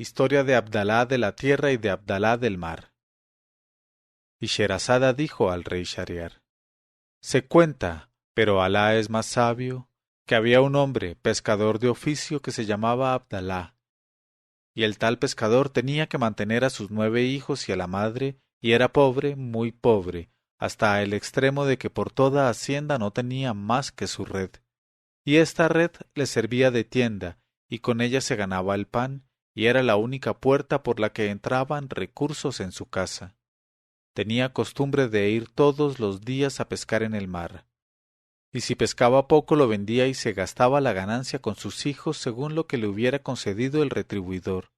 Historia de Abdalá de la tierra y de Abdalá del mar. Y Sherazada dijo al rey Shahriar: Se cuenta, pero Alá es más sabio, que había un hombre, pescador de oficio, que se llamaba Abdalá, y el tal pescador tenía que mantener a sus 9 hijos y a la madre, y era pobre, muy pobre, hasta el extremo de que por toda hacienda no tenía más que su red. Y esta red le servía de tienda, y con ella se ganaba el pan, y era la única puerta por la que entraban recursos en su casa. Tenía costumbre de ir todos los días a pescar en el mar, y si pescaba poco lo vendía y se gastaba la ganancia con sus hijos según lo que le hubiera concedido el retribuidor.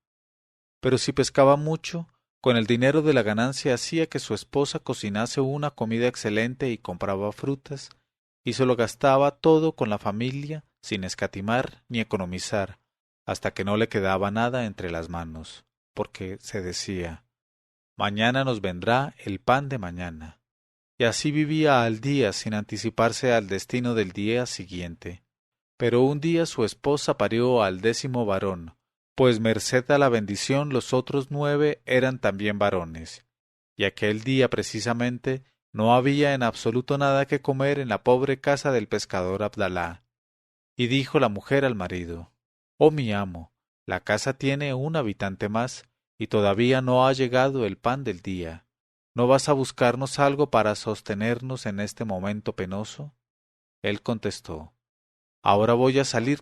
Pero si pescaba mucho, con el dinero de la ganancia hacía que su esposa cocinase una comida excelente y compraba frutas, y se lo gastaba todo con la familia, sin escatimar ni economizar, hasta que no le quedaba nada entre las manos, porque se decía: mañana nos vendrá el pan de mañana. Y así vivía al día sin anticiparse al destino del día siguiente. Pero un día su esposa parió al 10º varón, pues merced a la bendición los otros 9 eran también varones, y aquel día precisamente no había en absoluto nada que comer en la pobre casa del pescador Abdalá. Y dijo la mujer al marido: Oh mi amo, la casa tiene un habitante más, y todavía no ha llegado el pan del día. ¿No vas a buscarnos algo para sostenernos en este momento penoso? Él contestó: Ahora voy a salir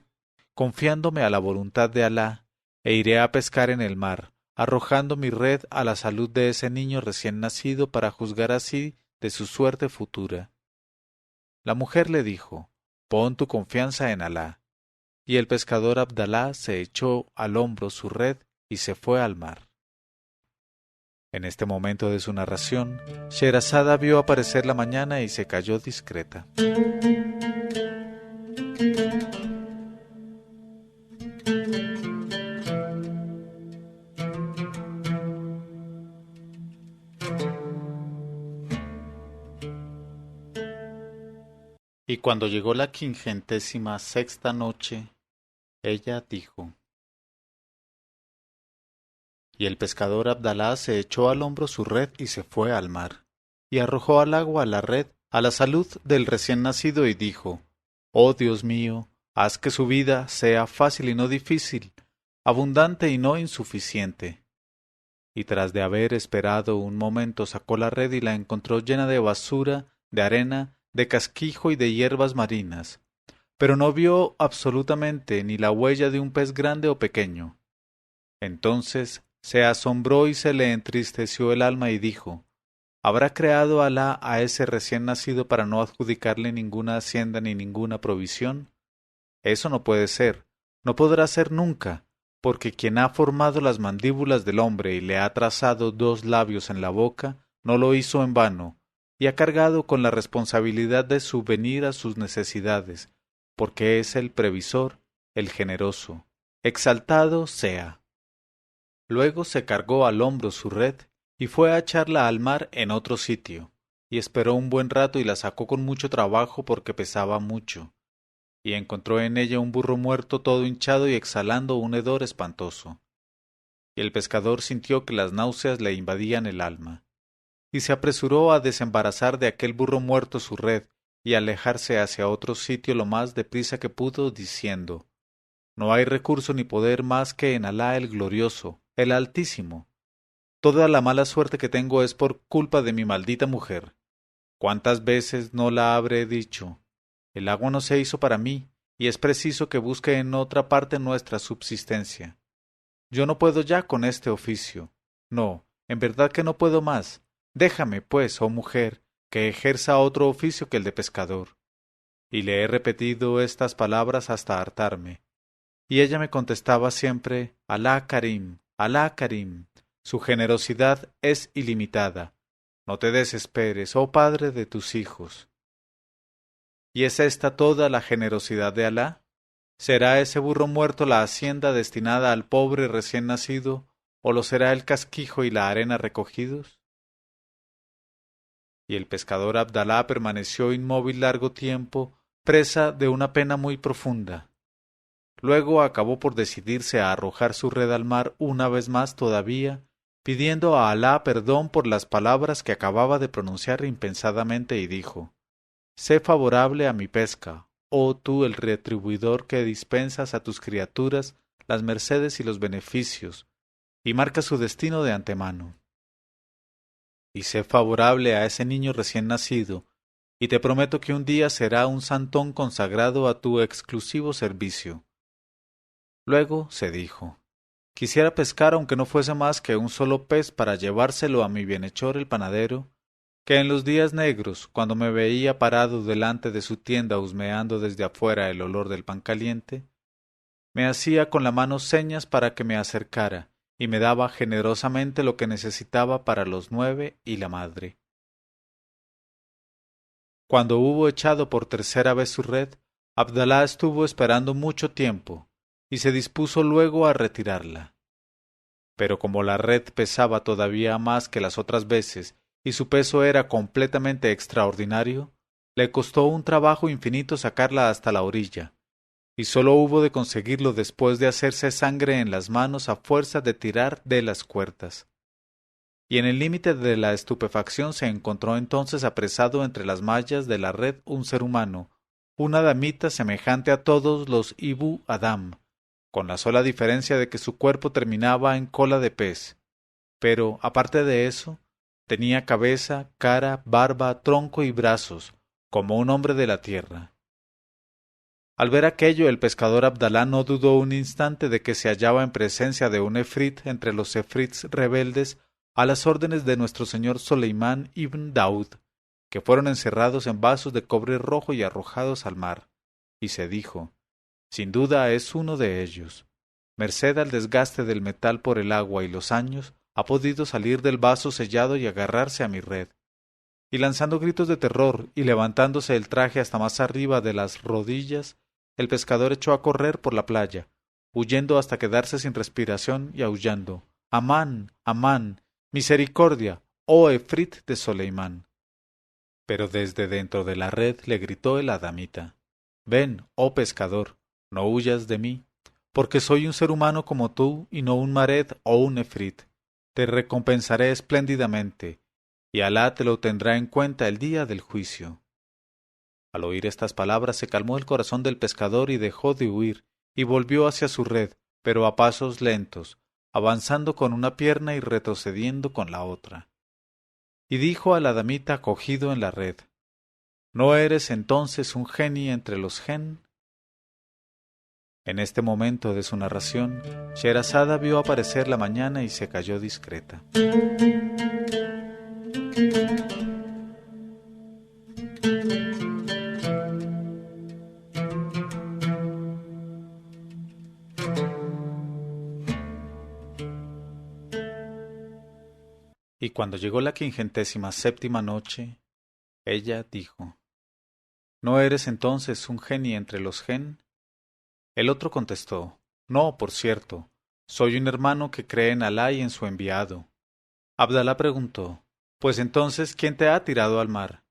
confiándome a la voluntad de Alá, e iré a pescar en el mar, arrojando mi red a la salud de ese niño recién nacido para juzgar así de su suerte futura. La mujer le dijo: Pon tu confianza en Alá. Y el pescador Abdalá se echó al hombro su red y se fue al mar. En este momento de su narración, Sherazada vio aparecer la mañana y se calló discreta. Y cuando llegó la 56ª noche, ella dijo: Y el pescador Abdalá se echó al hombro su red y se fue al mar, y arrojó al agua la red a la salud del recién nacido y dijo: Oh Dios mío, haz que su vida sea fácil y no difícil, abundante y no insuficiente. Y tras de haber esperado un momento sacó la red y la encontró llena de basura, de arena, de casquijo y de hierbas marinas, pero no vio absolutamente ni la huella de un pez grande o pequeño. Entonces se asombró y se le entristeció el alma y dijo: ¿Habrá creado Alá a ese recién nacido para no adjudicarle ninguna hacienda ni ninguna provisión? Eso no puede ser, no podrá ser nunca, porque quien ha formado las mandíbulas del hombre y le ha trazado 2 labios en la boca, no lo hizo en vano, y ha cargado con la responsabilidad de subvenir a sus necesidades, porque es el previsor, el generoso. Exaltado sea. Luego se cargó al hombro su red y fue a echarla al mar en otro sitio, y esperó un buen rato y la sacó con mucho trabajo porque pesaba mucho, y encontró en ella un burro muerto todo hinchado y exhalando un hedor espantoso. Y el pescador sintió que las náuseas le invadían el alma, y se apresuró a desembarazar de aquel burro muerto su red y alejarse hacia otro sitio lo más deprisa que pudo, diciendo: No hay recurso ni poder más que en Alá el glorioso, el Altísimo. Toda la mala suerte que tengo es por culpa de mi maldita mujer. ¿Cuántas veces no la habré dicho? El agua no se hizo para mí, y es preciso que busque en otra parte nuestra subsistencia. Yo no puedo ya con este oficio. No, en verdad que no puedo más. Déjame, pues, oh mujer, que ejerza otro oficio que el de pescador. Y le he repetido estas palabras hasta hartarme. Y ella me contestaba siempre: Alá Karim, Alá Karim. Su generosidad es ilimitada. No te desesperes, oh padre de tus hijos. ¿Y es esta toda la generosidad de Alá? ¿Será ese burro muerto la hacienda destinada al pobre recién nacido, o lo será el casquijo y la arena recogidos? Y el pescador Abdalá permaneció inmóvil largo tiempo, presa de una pena muy profunda. Luego acabó por decidirse a arrojar su red al mar una vez más todavía, pidiendo a Alá perdón por las palabras que acababa de pronunciar impensadamente, y dijo: «Sé favorable a mi pesca, oh tú el retribuidor que dispensas a tus criaturas las mercedes y los beneficios, y marcas su destino de antemano. Y sé favorable a ese niño recién nacido, y te prometo que un día será un santón consagrado a tu exclusivo servicio». Luego se dijo: «Quisiera pescar aunque no fuese más que un solo pez para llevárselo a mi bienhechor el panadero, que en los días negros, cuando me veía parado delante de su tienda husmeando desde afuera el olor del pan caliente, me hacía con la mano señas para que me acercara, y me daba generosamente lo que necesitaba para los 9 y la madre». Cuando hubo echado por tercera vez su red, Abdalá estuvo esperando mucho tiempo, y se dispuso luego a retirarla. Pero como la red pesaba todavía más que las otras veces, y su peso era completamente extraordinario, le costó un trabajo infinito sacarla hasta la orilla, y sólo hubo de conseguirlo después de hacerse sangre en las manos a fuerza de tirar de las cuerdas. Y en el límite de la estupefacción se encontró entonces apresado entre las mallas de la red un ser humano, una damita semejante a todos los Ibu Adam, con la sola diferencia de que su cuerpo terminaba en cola de pez, pero, aparte de eso, tenía cabeza, cara, barba, tronco y brazos, como un hombre de la tierra. Al ver aquello, el pescador Abdalá no dudó un instante de que se hallaba en presencia de un efrit entre los efrits rebeldes a las órdenes de nuestro señor Soleimán ibn Daud, que fueron encerrados en vasos de cobre rojo y arrojados al mar, y se dijo: «Sin duda es uno de ellos. Merced al desgaste del metal por el agua y los años, ha podido salir del vaso sellado y agarrarse a mi red». Y lanzando gritos de terror y levantándose el traje hasta más arriba de las rodillas, el pescador echó a correr por la playa, huyendo hasta quedarse sin respiración y aullando: «Amán, Amán, misericordia, oh efrit de Soleimán». Pero desde dentro de la red le gritó el adamita: «Ven, oh pescador, no huyas de mí, porque soy un ser humano como tú y no un mared o un efrit. Te recompensaré espléndidamente, y Alá te lo tendrá en cuenta el día del juicio». Al oír estas palabras se calmó el corazón del pescador y dejó de huir, y volvió hacia su red, pero a pasos lentos, avanzando con una pierna y retrocediendo con la otra. Y dijo a la damita cogido en la red: «¿No eres entonces un geni entre los gen?». En este momento de su narración, Sherazada vio aparecer la mañana y se calló discreta. Y cuando llegó la 57ª noche, ella dijo: «¿No eres entonces un geni entre los gen?». El otro contestó: «No, por cierto, soy un hermano que cree en Alá y en su enviado». Abdalá preguntó: «Pues entonces, ¿quién te ha tirado al mar?».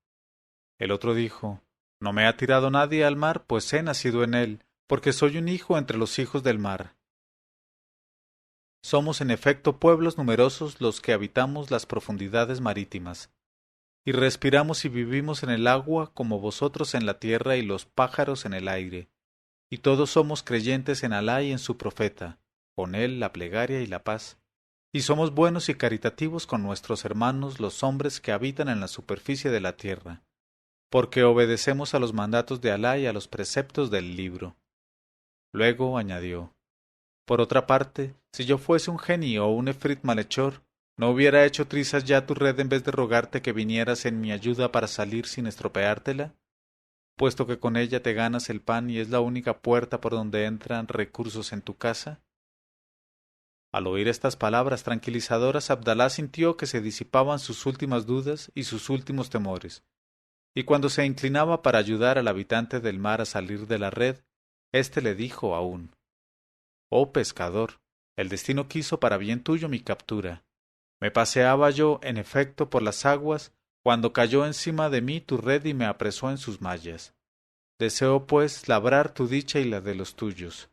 El otro dijo: «No me ha tirado nadie al mar, pues he nacido en él, porque soy un hijo entre los hijos del mar». Somos en efecto pueblos numerosos los que habitamos las profundidades marítimas, y respiramos y vivimos en el agua como vosotros en la tierra y los pájaros en el aire, y todos somos creyentes en Alá y en su profeta, con él la plegaria y la paz, y somos buenos y caritativos con nuestros hermanos los hombres que habitan en la superficie de la tierra, porque obedecemos a los mandatos de Alá y a los preceptos del libro. Luego añadió: «Por otra parte, si yo fuese un genio o un efrit malhechor, ¿no hubiera hecho trizas ya tu red en vez de rogarte que vinieras en mi ayuda para salir sin estropeártela? Puesto que con ella te ganas el pan y es la única puerta por donde entran recursos en tu casa». Al oír estas palabras tranquilizadoras, Abdalá sintió que se disipaban sus últimas dudas y sus últimos temores, y cuando se inclinaba para ayudar al habitante del mar a salir de la red, éste le dijo aún: «Oh pescador, el destino quiso para bien tuyo mi captura. Me paseaba yo, en efecto, por las aguas, cuando cayó encima de mí tu red y me apresó en sus mallas. Deseo, pues, labrar tu dicha y la de los tuyos.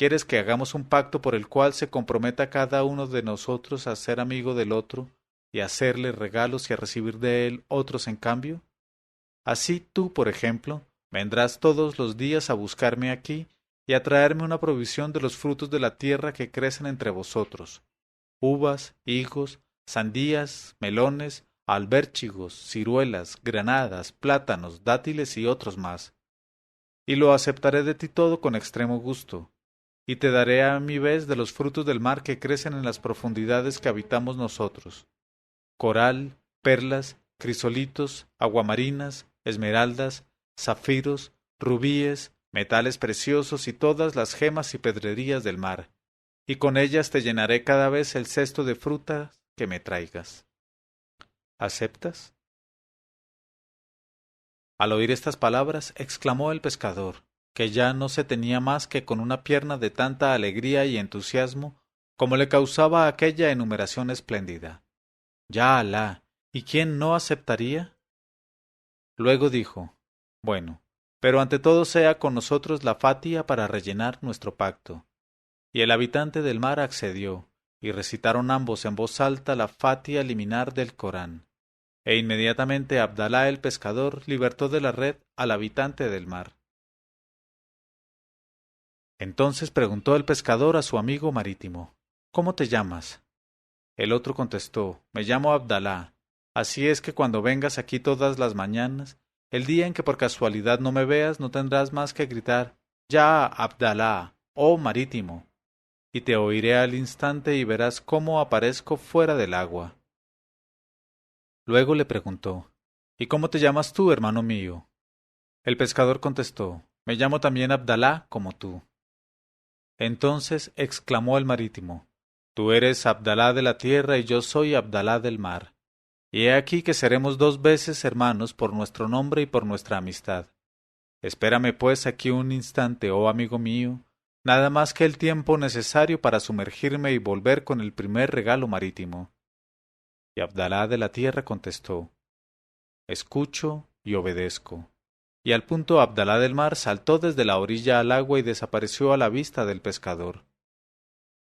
¿quieres que hagamos un pacto por el cual se comprometa cada uno de nosotros a ser amigo del otro y a hacerle regalos y a recibir de él otros en cambio? Así tú, por ejemplo, vendrás todos los días a buscarme aquí y a traerme una provisión de los frutos de la tierra que crecen entre vosotros, uvas, higos, sandías, melones, albérchigos, ciruelas, granadas, plátanos, dátiles y otros más. Y lo aceptaré de ti todo con extremo gusto, y te daré a mi vez de los frutos del mar que crecen en las profundidades que habitamos nosotros: coral, perlas, crisolitos, aguamarinas, esmeraldas, zafiros, rubíes, metales preciosos y todas las gemas y pedrerías del mar, y con ellas te llenaré cada vez el cesto de frutas que me traigas. ¿Aceptas? Al oír estas palabras, exclamó el pescador, que ya no se tenía más que con una pierna de tanta alegría y entusiasmo como le causaba aquella enumeración espléndida. Ya Alá, ¿y quién no aceptaría? Luego dijo: Bueno, pero ante todo sea con nosotros la fatia para rellenar nuestro pacto. Y el habitante del mar accedió, y recitaron ambos en voz alta la fatia liminar del Corán. E inmediatamente Abdalá el pescador libertó de la red al habitante del mar. Entonces preguntó el pescador a su amigo marítimo: ¿Cómo te llamas? El otro contestó: Me llamo Abdalá. Así es que cuando vengas aquí todas las mañanas, el día en que por casualidad no me veas, no tendrás más que gritar: Ya Abdalá, oh marítimo, y te oiré al instante y verás cómo aparezco fuera del agua. Luego le preguntó: ¿Y cómo te llamas tú, hermano mío? El pescador contestó: Me llamo también Abdalá, como tú. Entonces exclamó el marítimo: Tú eres Abdalá de la tierra y yo soy Abdalá del mar. Y he aquí que seremos 2 veces hermanos por nuestro nombre y por nuestra amistad. Espérame pues aquí un instante, oh amigo mío, nada más que el tiempo necesario para sumergirme y volver con el primer regalo marítimo. Y Abdalá de la tierra contestó: Escucho y obedezco. Y al punto Abdalá del mar saltó desde la orilla al agua y desapareció a la vista del pescador.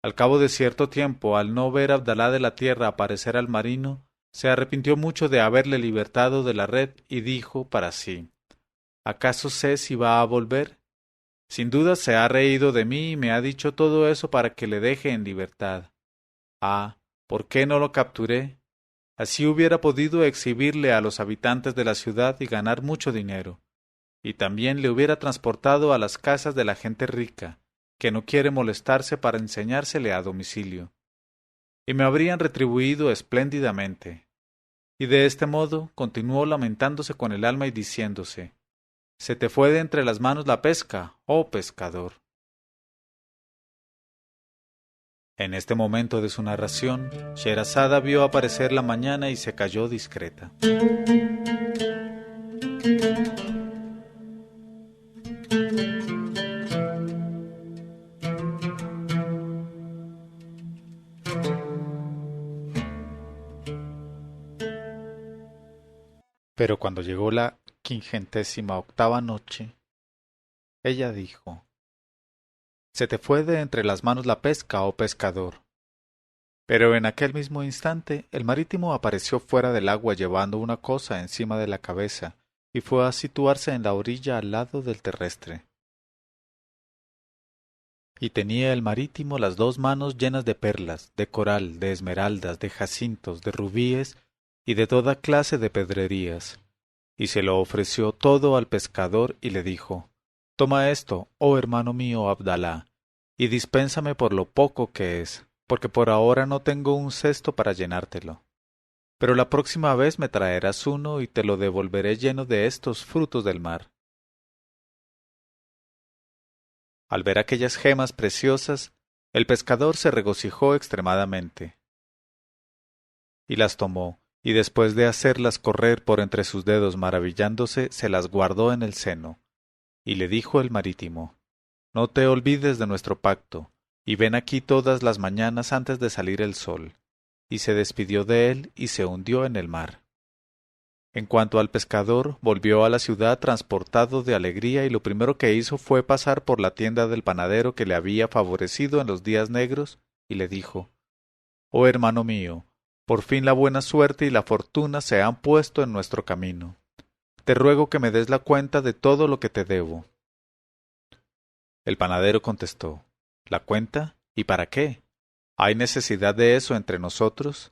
Al cabo de cierto tiempo, al no ver Abdalá de la tierra aparecer al marino, se arrepintió mucho de haberle libertado de la red y dijo para sí: ¿Acaso sé si va a volver? Sin duda se ha reído de mí y me ha dicho todo eso para que le deje en libertad. Ah, ¿por qué no lo capturé? Así hubiera podido exhibirle a los habitantes de la ciudad y ganar mucho dinero. Y también le hubiera transportado a las casas de la gente rica, que no quiere molestarse para enseñársele a domicilio. Y me habrían retribuido espléndidamente. Y de este modo continuó lamentándose con el alma y diciéndose: Se te fue de entre las manos la pesca, oh pescador. En este momento de su narración, Sherazada vio aparecer la mañana y se calló discreta. Pero cuando llegó la 58ª noche, ella dijo: Se te fue de entre las manos la pesca, oh pescador. Pero en aquel mismo instante el marítimo apareció fuera del agua llevando una cosa encima de la cabeza y fue a situarse en la orilla al lado del terrestre. Y tenía el marítimo las 2 manos llenas de perlas, de coral, de esmeraldas, de jacintos, de rubíes y de toda clase de pedrerías. Y se lo ofreció todo al pescador y le dijo: Toma esto, oh hermano mío Abdalá, y dispénsame por lo poco que es, porque por ahora no tengo un cesto para llenártelo. Pero la próxima vez me traerás uno y te lo devolveré lleno de estos frutos del mar. Al ver aquellas gemas preciosas, el pescador se regocijó extremadamente. Y las tomó, y después de hacerlas correr por entre sus dedos maravillándose, se las guardó en el seno. Y le dijo el marítimo: No te olvides de nuestro pacto, y ven aquí todas las mañanas antes de salir el sol. Y se despidió de él y se hundió en el mar. En cuanto al pescador, volvió a la ciudad transportado de alegría y lo primero que hizo fue pasar por la tienda del panadero que le había favorecido en los días negros y le dijo: «Oh hermano mío, por fin la buena suerte y la fortuna se han puesto en nuestro camino. Te ruego que me des la cuenta de todo lo que te debo». El panadero contestó: «¿La cuenta? ¿Y para qué? ¿Hay necesidad de eso entre nosotros?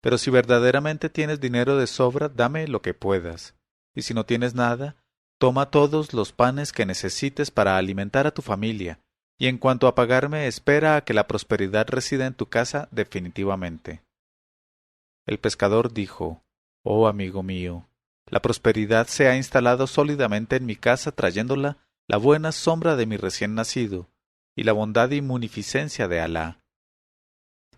Pero si verdaderamente tienes dinero de sobra, dame lo que puedas. Y si no tienes nada, toma todos los panes que necesites para alimentar a tu familia, y en cuanto a pagarme, espera a que la prosperidad resida en tu casa definitivamente». El pescador dijo: «Oh amigo mío, la prosperidad se ha instalado sólidamente en mi casa trayéndola la buena sombra de mi recién nacido, y la bondad y munificencia de Alá.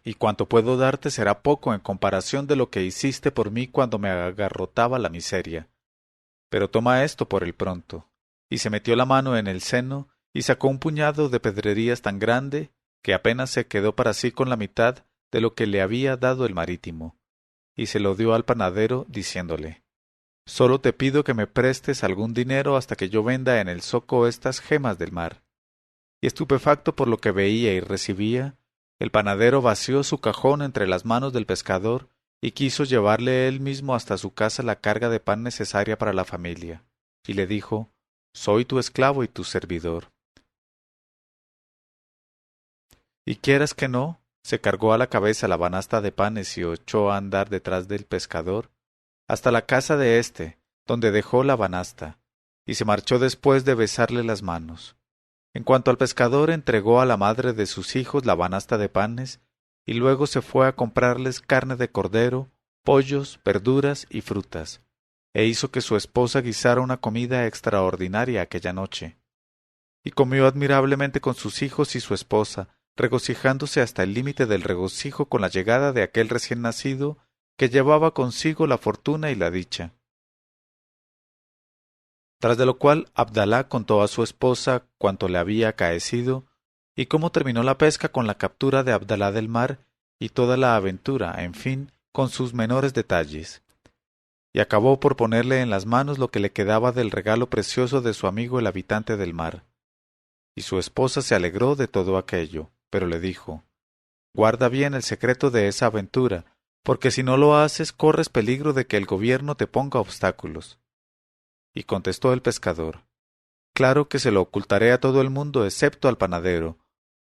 Y cuanto puedo darte será poco en comparación de lo que hiciste por mí cuando me agarrotaba la miseria. Pero toma esto por el pronto». Y se metió la mano en el seno y sacó un puñado de pedrerías tan grande que apenas se quedó para sí con la mitad de lo que le había dado el marítimo, y se lo dio al panadero, diciéndole: «Solo te pido que me prestes algún dinero hasta que yo venda en el zoco estas gemas del mar». Y estupefacto por lo que veía y recibía, el panadero vació su cajón entre las manos del pescador y quiso llevarle él mismo hasta su casa la carga de pan necesaria para la familia, y le dijo: «Soy tu esclavo y tu servidor». Y quieras que no, se cargó a la cabeza la banasta de panes y echó a andar detrás del pescador hasta la casa de éste, donde dejó la banasta, y se marchó después de besarle las manos. En cuanto al pescador, entregó a la madre de sus hijos la banasta de panes, y luego se fue a comprarles carne de cordero, pollos, verduras y frutas, e hizo que su esposa guisara una comida extraordinaria aquella noche. Y comió admirablemente con sus hijos y su esposa, regocijándose hasta el límite del regocijo con la llegada de aquel recién nacido que llevaba consigo la fortuna y la dicha. Tras de lo cual Abdalá contó a su esposa cuanto le había acaecido, y cómo terminó la pesca con la captura de Abdalá del mar, y toda la aventura, en fin, con sus menores detalles. Y acabó por ponerle en las manos lo que le quedaba del regalo precioso de su amigo el habitante del mar. Y su esposa se alegró de todo aquello, pero le dijo: «Guarda bien el secreto de esa aventura, porque si no lo haces corres peligro de que el gobierno te ponga obstáculos». Y contestó el pescador: «Claro que se lo ocultaré a todo el mundo excepto al panadero,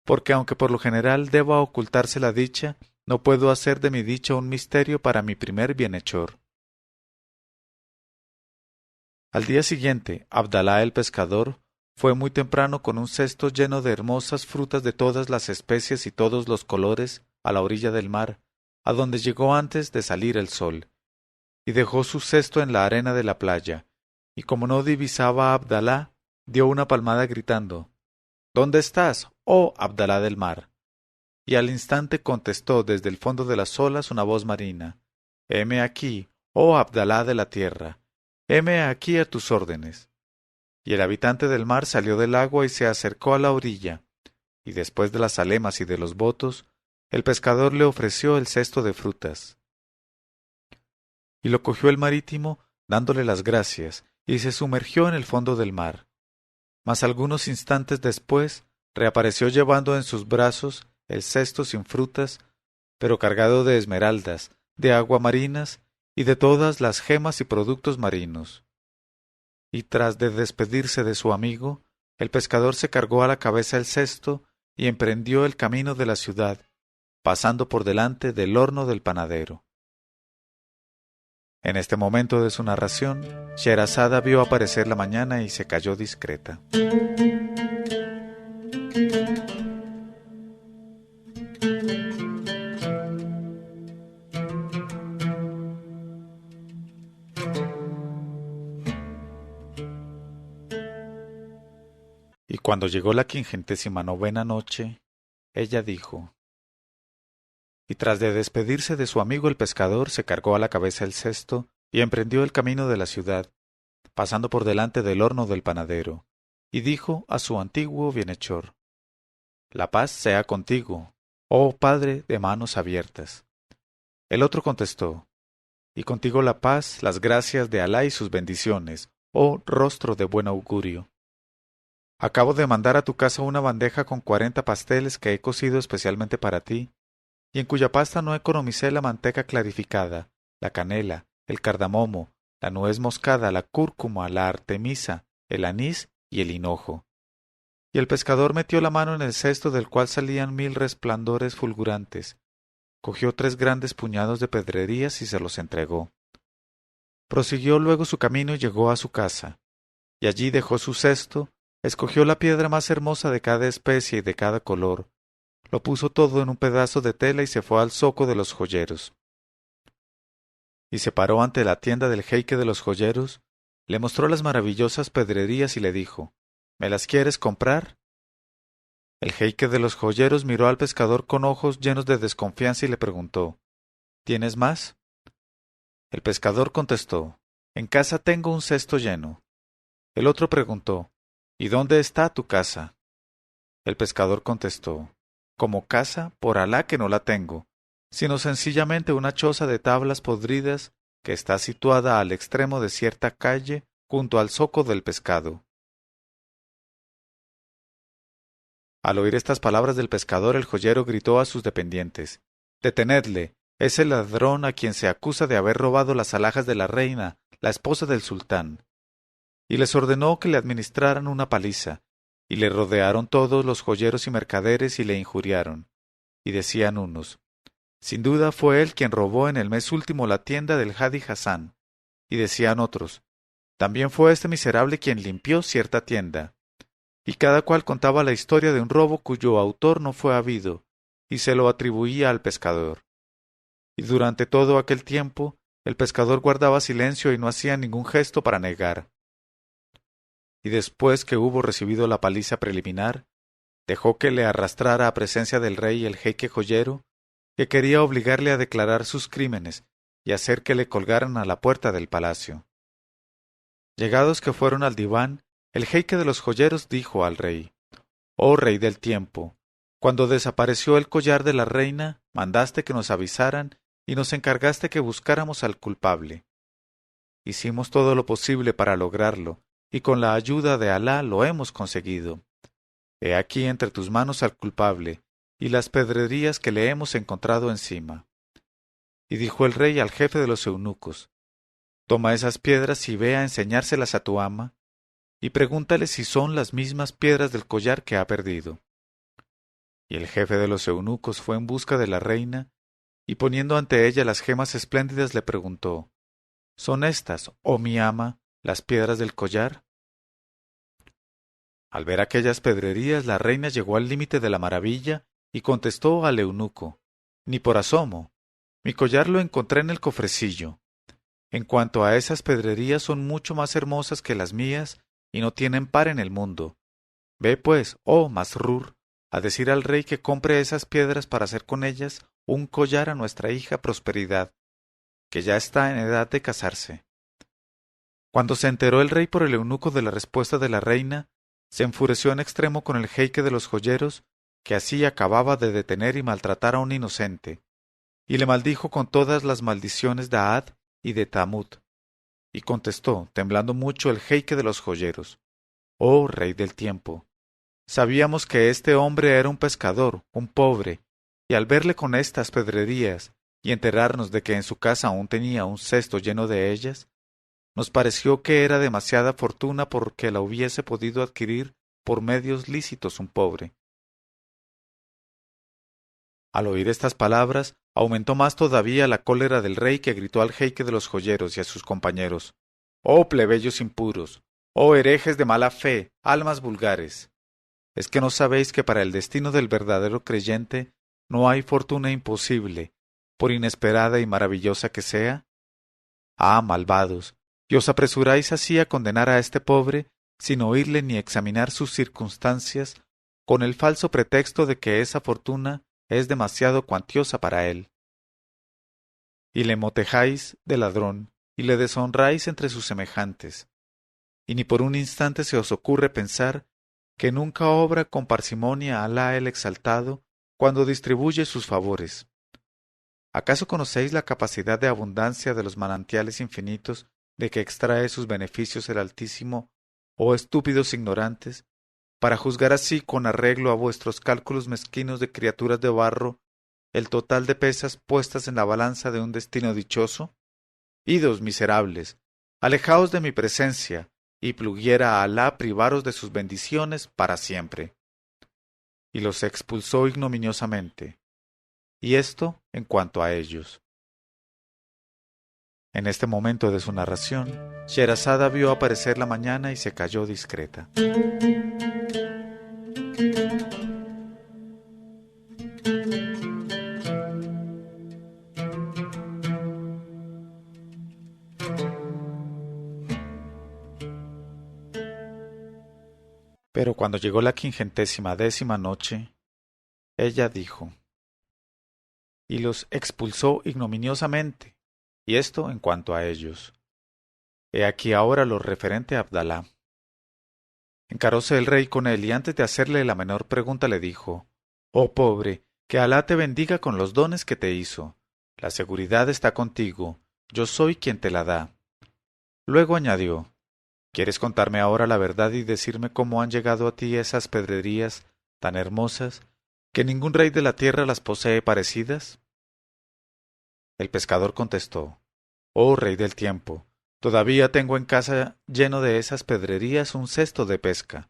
porque aunque por lo general deba ocultarse la dicha, no puedo hacer de mi dicha un misterio para mi primer bienhechor». Al día siguiente, Abdalá el pescador fue muy temprano con un cesto lleno de hermosas frutas de todas las especies y todos los colores a la orilla del mar, a donde llegó antes de salir el sol, y dejó su cesto en la arena de la playa, y como no divisaba a Abdalá, dio una palmada gritando: «¿Dónde estás, oh Abdalá del mar?». Y al instante contestó desde el fondo de las olas una voz marina: «Heme aquí, oh Abdalá de la tierra, heme aquí a tus órdenes». Y el habitante del mar salió del agua y se acercó a la orilla, y después de las alemas y de los votos, el pescador le ofreció el cesto de frutas. Y lo cogió el marítimo, dándole las gracias, y se sumergió en el fondo del mar. Mas algunos instantes después reapareció llevando en sus brazos el cesto sin frutas, pero cargado de esmeraldas, de aguamarinas y de todas las gemas y productos marinos. Y tras de despedirse de su amigo, el pescador se cargó a la cabeza el cesto y emprendió el camino de la ciudad, pasando por delante del horno del panadero. En este momento de su narración, Sherazada vio aparecer la mañana y se calló discreta. Y cuando llegó la 59ª noche, ella dijo: y tras de despedirse de su amigo el pescador, se cargó a la cabeza el cesto y emprendió el camino de la ciudad, pasando por delante del horno del panadero, y dijo a su antiguo bienhechor: «La paz sea contigo, oh padre de manos abiertas». El otro contestó: y contigo la paz, las gracias de Alá y sus bendiciones, oh rostro de buen augurio. Acabo de mandar a tu casa una bandeja con 40 pasteles que he cocido especialmente para ti, y en cuya pasta no economicé la manteca clarificada, la canela, el cardamomo, la nuez moscada, la cúrcuma, la artemisa, el anís y el hinojo. Y el pescador metió la mano en el cesto del cual salían 1000 resplandores fulgurantes, cogió 3 grandes puñados de pedrerías y se los entregó. Prosiguió luego su camino y llegó a su casa, y allí dejó su cesto, escogió la piedra más hermosa de cada especie y de cada color, lo puso todo en un pedazo de tela y se fue al zoco de los joyeros. Y se paró ante la tienda del jeique de los joyeros, le mostró las maravillosas pedrerías y le dijo, ¿me las quieres comprar? El jeique de los joyeros miró al pescador con ojos llenos de desconfianza y le preguntó, ¿tienes más? El pescador contestó, en casa tengo un cesto lleno. El otro preguntó, ¿y dónde está tu casa? El pescador contestó, como casa, por Alá que no la tengo, sino sencillamente una choza de tablas podridas que está situada al extremo de cierta calle junto al zoco del pescado. Al oír estas palabras del pescador, el joyero gritó a sus dependientes, «Detenedle, es el ladrón a quien se acusa de haber robado las alhajas de la reina, la esposa del sultán». Y les ordenó que le administraran una paliza, y le rodearon todos los joyeros y mercaderes y le injuriaron. Y decían unos, «Sin duda fue él quien robó en el mes último la tienda del Hadi Hassan». Y decían otros, «También fue este miserable quien limpió cierta tienda». Y cada cual contaba la historia de un robo cuyo autor no fue habido, y se lo atribuía al pescador. Y durante todo aquel tiempo, el pescador guardaba silencio y no hacía ningún gesto para negar. Y después que hubo recibido la paliza preliminar, dejó que le arrastrara a presencia del rey el jeique joyero, que quería obligarle a declarar sus crímenes y hacer que le colgaran a la puerta del palacio. Llegados que fueron al diván, el jeique de los joyeros dijo al rey, «Oh rey del tiempo, cuando desapareció el collar de la reina, mandaste que nos avisaran y nos encargaste que buscáramos al culpable. Hicimos todo lo posible para lograrlo, y con la ayuda de Alá lo hemos conseguido. He aquí entre tus manos al culpable, y las pedrerías que le hemos encontrado encima». Y dijo el rey al jefe de los eunucos, «Toma esas piedras y ve a enseñárselas a tu ama, y pregúntale si son las mismas piedras del collar que ha perdido». Y el jefe de los eunucos fue en busca de la reina, y poniendo ante ella las gemas espléndidas le preguntó, «¿Son estas, oh mi ama, las piedras del collar?» Al ver aquellas pedrerías, la reina llegó al límite de la maravilla y contestó al eunuco, «Ni por asomo, mi collar lo encontré en el cofrecillo. En cuanto a esas pedrerías, son mucho más hermosas que las mías y no tienen par en el mundo. Ve pues, oh Masrur, a decir al rey que compre esas piedras para hacer con ellas un collar a nuestra hija Prosperidad, que ya está en edad de casarse». Cuando se enteró el rey por el eunuco de la respuesta de la reina, se enfureció en extremo con el jeique de los joyeros, que así acababa de detener y maltratar a un inocente, y le maldijo con todas las maldiciones de Ad y de Tamut. Y contestó, temblando mucho, el jeique de los joyeros, «Oh rey del tiempo, sabíamos que este hombre era un pescador, un pobre, y al verle con estas pedrerías y enterarnos de que en su casa aún tenía un cesto lleno de ellas, nos pareció que era demasiada fortuna porque la hubiese podido adquirir por medios lícitos un pobre». Al oír estas palabras, aumentó más todavía la cólera del rey, que gritó al jeique de los joyeros y a sus compañeros, «Oh plebeyos impuros, oh herejes de mala fe, almas vulgares, ¿es que no sabéis que para el destino del verdadero creyente no hay fortuna imposible, por inesperada y maravillosa que sea? Ah, malvados, y os apresuráis así a condenar a este pobre, sin oírle ni examinar sus circunstancias, con el falso pretexto de que esa fortuna es demasiado cuantiosa para él. Y le motejáis de ladrón, y le deshonráis entre sus semejantes, y ni por un instante se os ocurre pensar que nunca obra con parsimonia Alá el exaltado cuando distribuye sus favores. ¿Acaso conocéis la capacidad de abundancia de los manantiales infinitos de que extrae sus beneficios el Altísimo, oh estúpidos ignorantes, para juzgar así con arreglo a vuestros cálculos mezquinos de criaturas de barro el total de pesas puestas en la balanza de un destino dichoso? Idos, miserables, alejaos de mi presencia, y pluguiera a Alá privaros de sus bendiciones para siempre. Y los expulsó ignominiosamente. Y esto en cuanto a ellos. En este momento de su narración, Sherazada vio aparecer la mañana y se calló discreta. Pero cuando llegó la 50ª noche, ella dijo, y los expulsó ignominiosamente, y esto en cuanto a ellos. He aquí ahora lo referente a Abdalá. Encaróse el rey con él y antes de hacerle la menor pregunta le dijo, «Oh pobre, que Alá te bendiga con los dones que te hizo. La seguridad está contigo, yo soy quien te la da». Luego añadió, «¿Quieres contarme ahora la verdad y decirme cómo han llegado a ti esas pedrerías tan hermosas que ningún rey de la tierra las posee parecidas?» El pescador contestó, «Oh rey del tiempo, todavía tengo en casa lleno de esas pedrerías un cesto de pesca.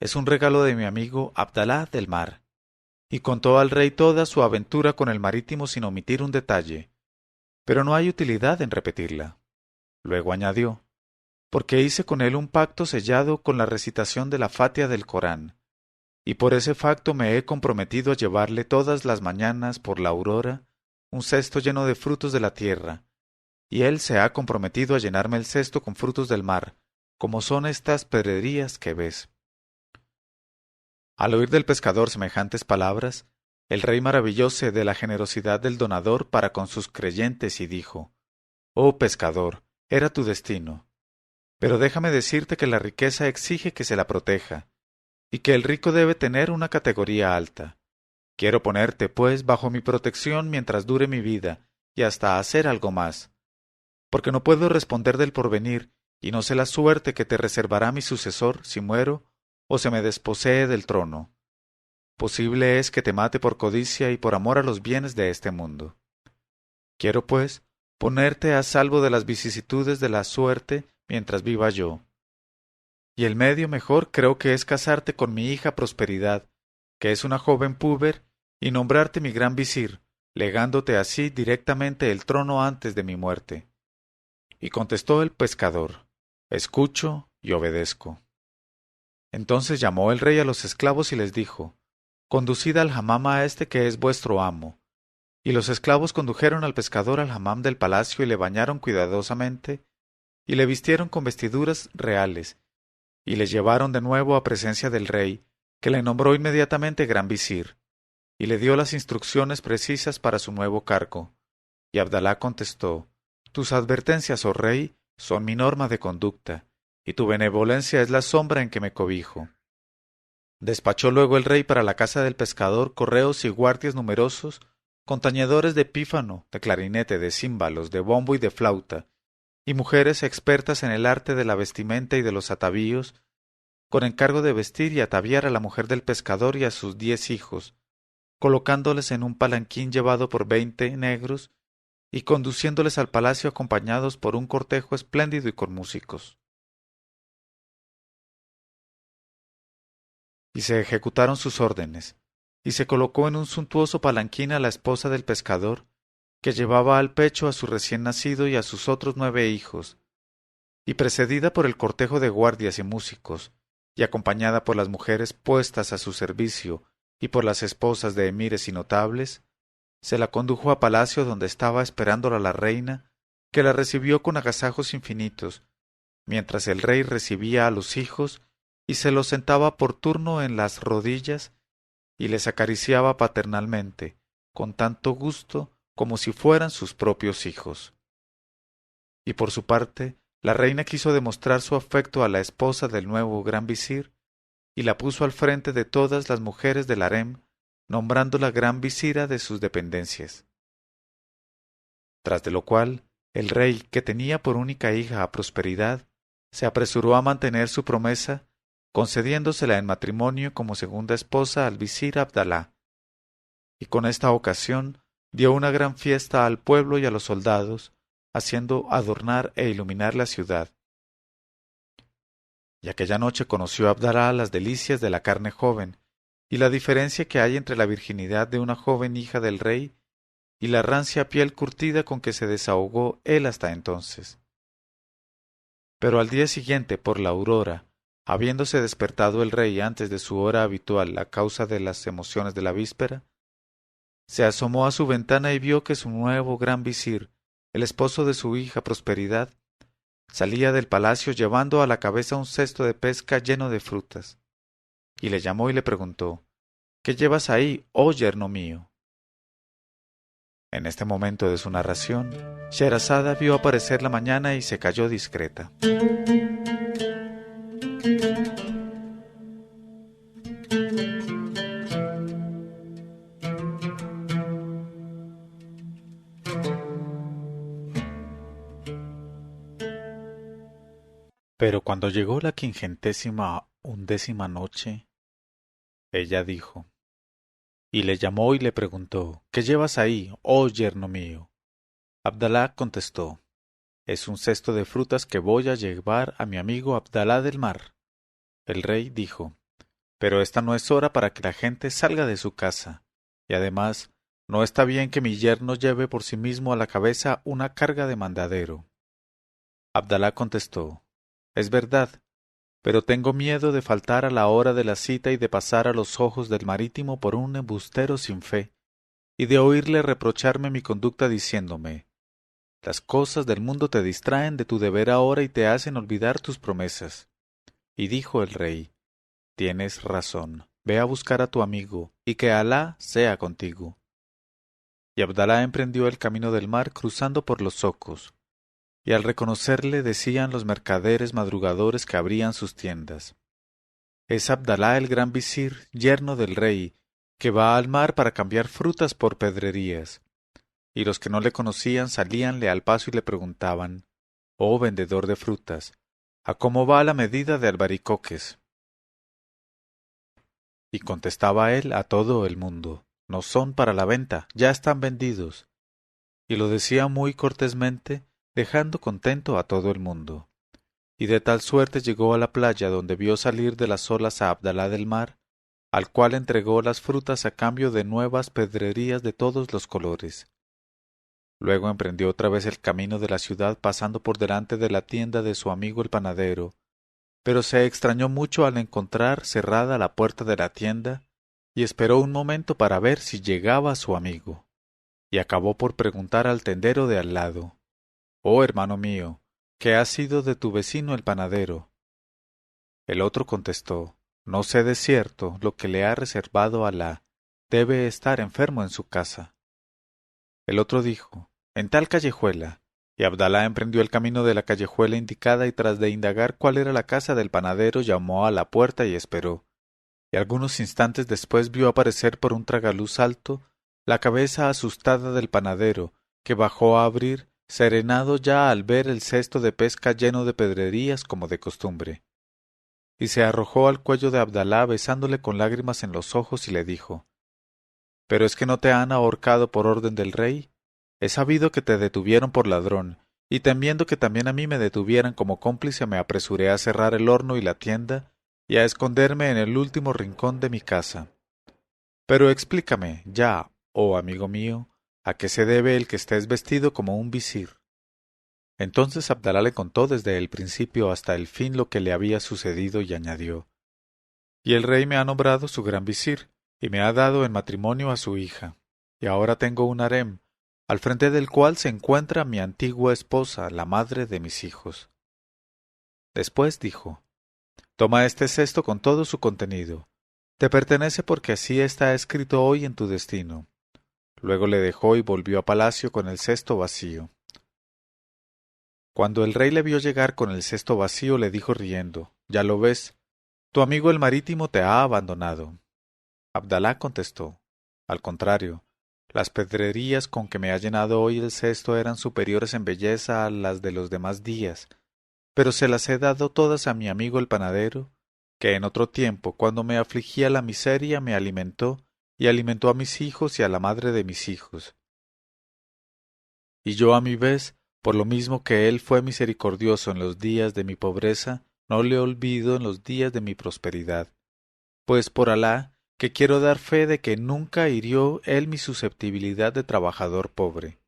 Es un regalo de mi amigo Abdalá del mar». Y contó al rey toda su aventura con el marítimo sin omitir un detalle, pero no hay utilidad en repetirla. Luego añadió, «Porque hice con él un pacto sellado con la recitación de la Fatiha del Corán, y por ese pacto me he comprometido a llevarle todas las mañanas por la aurora un cesto lleno de frutos de la tierra, y él se ha comprometido a llenarme el cesto con frutos del mar, como son estas pedrerías que ves». Al oír del pescador semejantes palabras, el rey maravillóse de la generosidad del donador para con sus creyentes y dijo, «Oh pescador, era tu destino. Pero déjame decirte que la riqueza exige que se la proteja, y que el rico debe tener una categoría alta. Quiero ponerte, pues, bajo mi protección mientras dure mi vida, y hasta hacer algo más, porque no puedo responder del porvenir, y no sé la suerte que te reservará mi sucesor si muero o se me desposee del trono. Posible es que te mate por codicia y por amor a los bienes de este mundo. Quiero, pues, ponerte a salvo de las vicisitudes de la suerte mientras viva yo. Y el medio mejor creo que es casarte con mi hija Prosperidad, que es una joven púber, y nombrarte mi gran visir, legándote así directamente el trono antes de mi muerte». Y contestó el pescador, «Escucho y obedezco». Entonces llamó el rey a los esclavos y les dijo, «Conducid al hammam a este que es vuestro amo». Y los esclavos condujeron al pescador al hammam del palacio y le bañaron cuidadosamente, y le vistieron con vestiduras reales, y le llevaron de nuevo a presencia del rey, que le nombró inmediatamente gran visir, y le dio las instrucciones precisas para su nuevo cargo. Y Abdalá contestó, «Tus advertencias, oh rey, son mi norma de conducta, y tu benevolencia es la sombra en que me cobijo». Despachó luego el rey para la casa del pescador correos y guardias numerosos, con tañedores de pífano, de clarinete, de címbalos, de bombo y de flauta, y mujeres expertas en el arte de la vestimenta y de los atavíos, con encargo de vestir y ataviar a la mujer del pescador y a sus 10 hijos, colocándoles en un palanquín llevado por 20 negros, y conduciéndoles al palacio acompañados por un cortejo espléndido y con músicos. Y se ejecutaron sus órdenes, y se colocó en un suntuoso palanquín a la esposa del pescador, que llevaba al pecho a su recién nacido y a sus otros 9 hijos, y precedida por el cortejo de guardias y músicos, y acompañada por las mujeres puestas a su servicio y por las esposas de emires y notables, se la condujo a palacio donde estaba esperándola la reina, que la recibió con agasajos infinitos, mientras el rey recibía a los hijos y se los sentaba por turno en las rodillas y les acariciaba paternalmente, con tanto gusto como si fueran sus propios hijos. Y por su parte, la reina quiso demostrar su afecto a la esposa del nuevo gran visir, y la puso al frente de todas las mujeres del harem, nombrándola gran visira de sus dependencias. Tras de lo cual, el rey, que tenía por única hija a Prosperidad, se apresuró a mantener su promesa, concediéndosela en matrimonio como segunda esposa al visir Abdalá, y con esta ocasión dio una gran fiesta al pueblo y a los soldados, haciendo adornar e iluminar la ciudad. Y aquella noche conoció Abdalá las delicias de la carne joven, y la diferencia que hay entre la virginidad de una joven hija del rey y la rancia piel curtida con que se desahogó él hasta entonces. Pero al día siguiente, por la aurora, habiéndose despertado el rey antes de su hora habitual a causa de las emociones de la víspera, se asomó a su ventana y vio que su nuevo gran visir, el esposo de su hija Prosperidad, salía del palacio llevando a la cabeza un cesto de pesca lleno de frutas, y le llamó y le preguntó: ¿Qué llevas ahí, oh yerno mío? En este momento de su narración, Sherazada vio aparecer la mañana y se calló discreta. Pero cuando llegó la 51ª noche, ella dijo, y le llamó y le preguntó: ¿Qué llevas ahí, oh yerno mío? Abdalá contestó: Es un cesto de frutas que voy a llevar a mi amigo Abdalá del Mar. El rey dijo: Pero esta no es hora para que la gente salga de su casa, y además no está bien que mi yerno lleve por sí mismo a la cabeza una carga de mandadero. Abdalá contestó: Es verdad, pero tengo miedo de faltar a la hora de la cita y de pasar a los ojos del marítimo por un embustero sin fe, y de oírle reprocharme mi conducta diciéndome: Las cosas del mundo te distraen de tu deber ahora y te hacen olvidar tus promesas. Y dijo el rey: Tienes razón, ve a buscar a tu amigo, y que Alá sea contigo. Y Abdalá emprendió el camino del mar cruzando por los zocos, y al reconocerle decían los mercaderes madrugadores que abrían sus tiendas: Es Abdalá el gran visir, yerno del rey, que va al mar para cambiar frutas por pedrerías. Y los que no le conocían salíanle al paso y le preguntaban: Oh vendedor de frutas, ¿a cómo va la medida de albaricoques? Y contestaba él a todo el mundo: No son para la venta, ya están vendidos. Y lo decía muy cortésmente, dejando contento a todo el mundo. Y de tal suerte llegó a la playa donde vio salir de las olas a Abdalá del Mar, al cual entregó las frutas a cambio de nuevas pedrerías de todos los colores. Luego emprendió otra vez el camino de la ciudad pasando por delante de la tienda de su amigo el panadero, pero se extrañó mucho al encontrar cerrada la puerta de la tienda y esperó un momento para ver si llegaba su amigo, y acabó por preguntar al tendero de al lado: Oh hermano mío, ¿qué ha sido de tu vecino el panadero? El otro contestó: No sé de cierto lo que le ha reservado Alá, debe estar enfermo en su casa. El otro dijo: En tal callejuela. Y Abdalá emprendió el camino de la callejuela indicada y tras de indagar cuál era la casa del panadero llamó a la puerta y esperó. Y algunos instantes después vio aparecer por un tragaluz alto la cabeza asustada del panadero, que bajó a abrir, serenado ya al ver el cesto de pesca lleno de pedrerías como de costumbre. Y se arrojó al cuello de Abdalá besándole con lágrimas en los ojos y le dijo: ¿Pero es que no te han ahorcado por orden del rey? He sabido que te detuvieron por ladrón, y temiendo que también a mí me detuvieran como cómplice me apresuré a cerrar el horno y la tienda, y a esconderme en el último rincón de mi casa. Pero explícame, ya, oh amigo mío, a qué se debe el que estés vestido como un visir. Entonces Abdalá le contó desde el principio hasta el fin lo que le había sucedido y añadió: Y el rey me ha nombrado su gran visir, y me ha dado en matrimonio a su hija, y ahora tengo un harem, al frente del cual se encuentra mi antigua esposa, la madre de mis hijos. Después dijo: Toma este cesto con todo su contenido. Te pertenece porque así está escrito hoy en tu destino. Luego le dejó y volvió a palacio con el cesto vacío. Cuando el rey le vio llegar con el cesto vacío, le dijo riendo: Ya lo ves, tu amigo el marítimo te ha abandonado. Abdalá contestó: Al contrario, Las pedrerías con que me ha llenado hoy el cesto eran superiores en belleza a las de los demás días, pero se las he dado todas a mi amigo el panadero, que en otro tiempo, cuando me afligía la miseria, me alimentó, y alimentó a mis hijos y a la madre de mis hijos. Y yo a mi vez, por lo mismo que él fue misericordioso en los días de mi pobreza, no le olvido en los días de mi prosperidad. Pues por Alá, que quiero dar fe de que nunca hirió él mi susceptibilidad de trabajador pobre.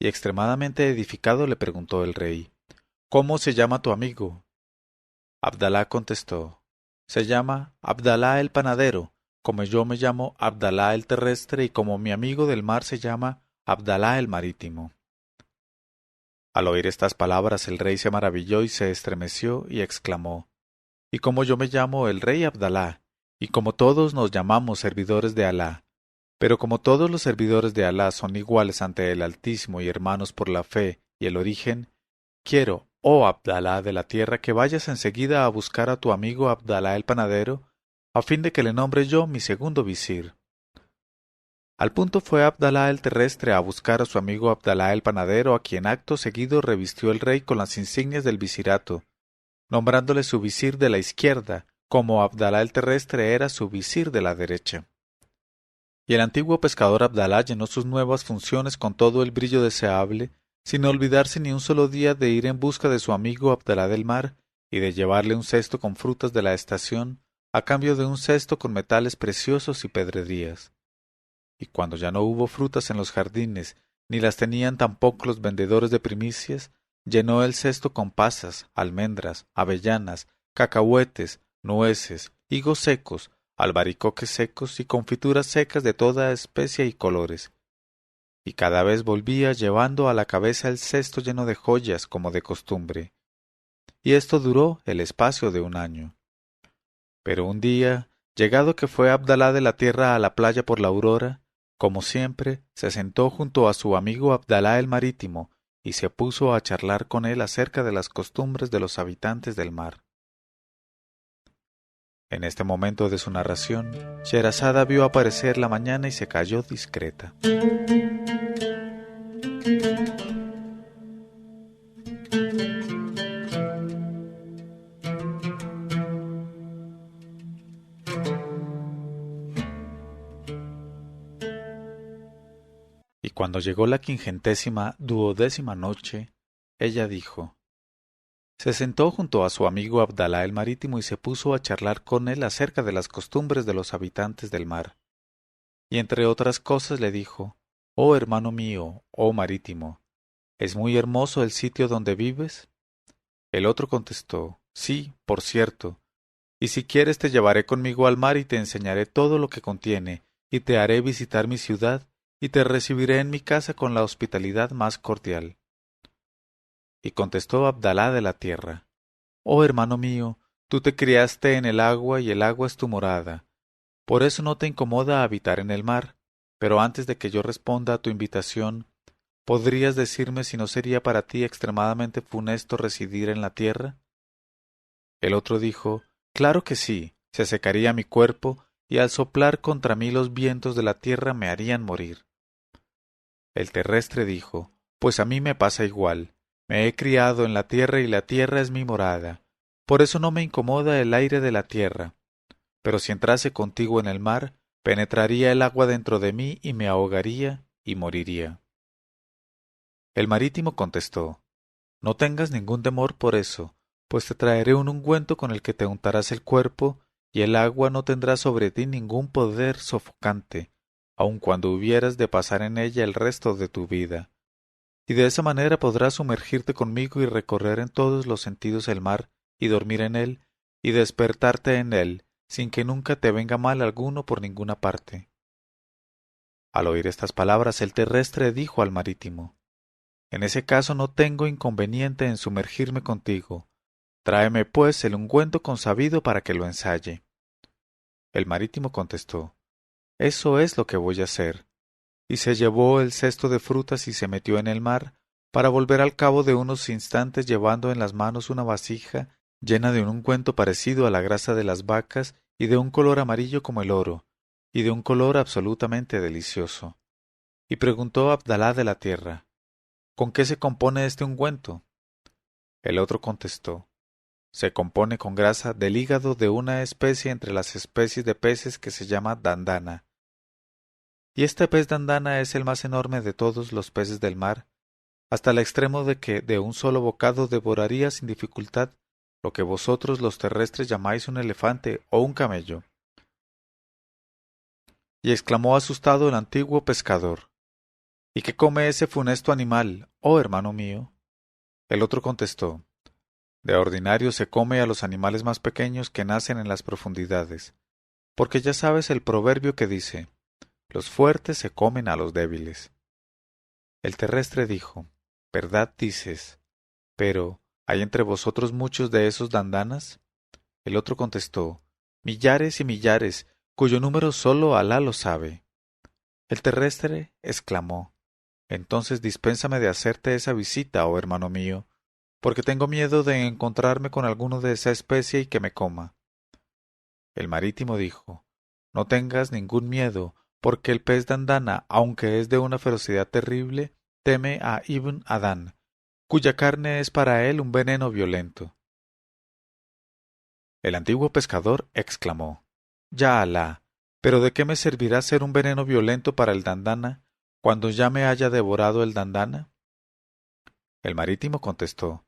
Y extremadamente edificado le preguntó el rey, ¿cómo se llama tu amigo? Abdalá contestó, se llama Abdalá el panadero, como yo me llamo Abdalá el terrestre y como mi amigo del mar se llama Abdalá el marítimo. Al oír estas palabras el rey se maravilló y se estremeció y exclamó, ¿y cómo yo me llamo el rey Abdalá? Y como todos nos llamamos servidores de Alá, pero como todos los servidores de Alá son iguales ante el Altísimo y hermanos por la fe y el origen, quiero, oh Abdalá de la tierra, que vayas enseguida a buscar a tu amigo Abdalá el panadero, a fin de que le nombre yo mi segundo visir. Al punto fue Abdalá el terrestre a buscar a su amigo Abdalá el panadero, a quien acto seguido revistió el rey con las insignias del visirato, nombrándole su visir de la izquierda, como Abdalá el terrestre era su visir de la derecha. Y el antiguo pescador Abdalá llenó sus nuevas funciones con todo el brillo deseable, sin olvidarse ni un solo día de ir en busca de su amigo Abdalá del mar y de llevarle un cesto con frutas de la estación, a cambio de un cesto con metales preciosos y pedrerías. Y cuando ya no hubo frutas en los jardines, ni las tenían tampoco los vendedores de primicias, llenó el cesto con pasas, almendras, avellanas, cacahuetes, nueces, higos secos, albaricoques secos y confituras secas de toda especie y colores. Y cada vez volvía llevando a la cabeza el cesto lleno de joyas como de costumbre. Y esto duró el espacio de un año. Pero un día, llegado que fue Abdalá de la tierra a la playa por la aurora, como siempre, se sentó junto a su amigo Abdalá el marítimo y se puso a charlar con él acerca de las costumbres de los habitantes del mar. En este momento de su narración, Sherazada vio aparecer la mañana y se calló discreta. Y cuando llegó la 52ª noche, ella dijo, se sentó junto a su amigo Abdalá el marítimo y se puso a charlar con él acerca de las costumbres de los habitantes del mar. Y entre otras cosas le dijo, oh hermano mío, oh marítimo, ¿es muy hermoso el sitio donde vives? El otro contestó, sí, por cierto, y si quieres te llevaré conmigo al mar y te enseñaré todo lo que contiene, y te haré visitar mi ciudad, y te recibiré en mi casa con la hospitalidad más cordial. Y contestó Abdalá de la tierra, oh hermano mío, tú te criaste en el agua y el agua es tu morada, por eso no te incomoda habitar en el mar, pero antes de que yo responda a tu invitación, ¿podrías decirme si no sería para ti extremadamente funesto residir en la tierra? El otro dijo, claro que sí, se secaría mi cuerpo, y al soplar contra mí los vientos de la tierra me harían morir. El terrestre dijo, pues a mí me pasa igual, me he criado en la tierra y la tierra es mi morada, por eso no me incomoda el aire de la tierra, pero si entrase contigo en el mar, penetraría el agua dentro de mí y me ahogaría y moriría. El marítimo contestó, no tengas ningún temor por eso, pues te traeré un ungüento con el que te untarás el cuerpo, y el agua no tendrá sobre ti ningún poder sofocante, aun cuando hubieras de pasar en ella el resto de tu vida. Y de esa manera podrás sumergirte conmigo y recorrer en todos los sentidos el mar, y dormir en él, y despertarte en él, sin que nunca te venga mal alguno por ninguna parte. Al oír estas palabras el terrestre dijo al marítimo, en ese caso no tengo inconveniente en sumergirme contigo. Tráeme, pues, el ungüento consabido para que lo ensaye. El marítimo contestó, eso es lo que voy a hacer. Y se llevó el cesto de frutas y se metió en el mar, para volver al cabo de unos instantes llevando en las manos una vasija llena de un ungüento parecido a la grasa de las vacas y de un color amarillo como el oro, y de un color absolutamente delicioso. y preguntó a Abdalá de la tierra, ¿con qué se compone este ungüento? El otro contestó, se compone con grasa del hígado de una especie entre las especies de peces que se llama dandana. Y este pez dandana es el más enorme de todos los peces del mar, hasta el extremo de que de un solo bocado devoraría sin dificultad lo que vosotros los terrestres llamáis un elefante o un camello. Y exclamó asustado el antiguo pescador, ¿y qué come ese funesto animal, oh hermano mío? El otro contestó, de ordinario se come a los animales más pequeños que nacen en las profundidades, porque ya sabes el proverbio que dice, los fuertes se comen a los débiles. El terrestre dijo, ¿verdad dices? Pero, ¿hay entre vosotros muchos de esos dandanas? El otro contestó, millares y millares, cuyo número sólo Alá lo sabe. El terrestre exclamó, entonces dispénsame de hacerte esa visita, oh hermano mío, porque tengo miedo de encontrarme con alguno de esa especie y que me coma. El marítimo dijo, no tengas ningún miedo, porque el pez dandana, aunque es de una ferocidad terrible, teme a Ibn Adán, cuya carne es para él un veneno violento. El antiguo pescador exclamó, ya Alá, pero ¿de qué me servirá ser un veneno violento para el dandana, cuando ya me haya devorado el dandana? El marítimo contestó,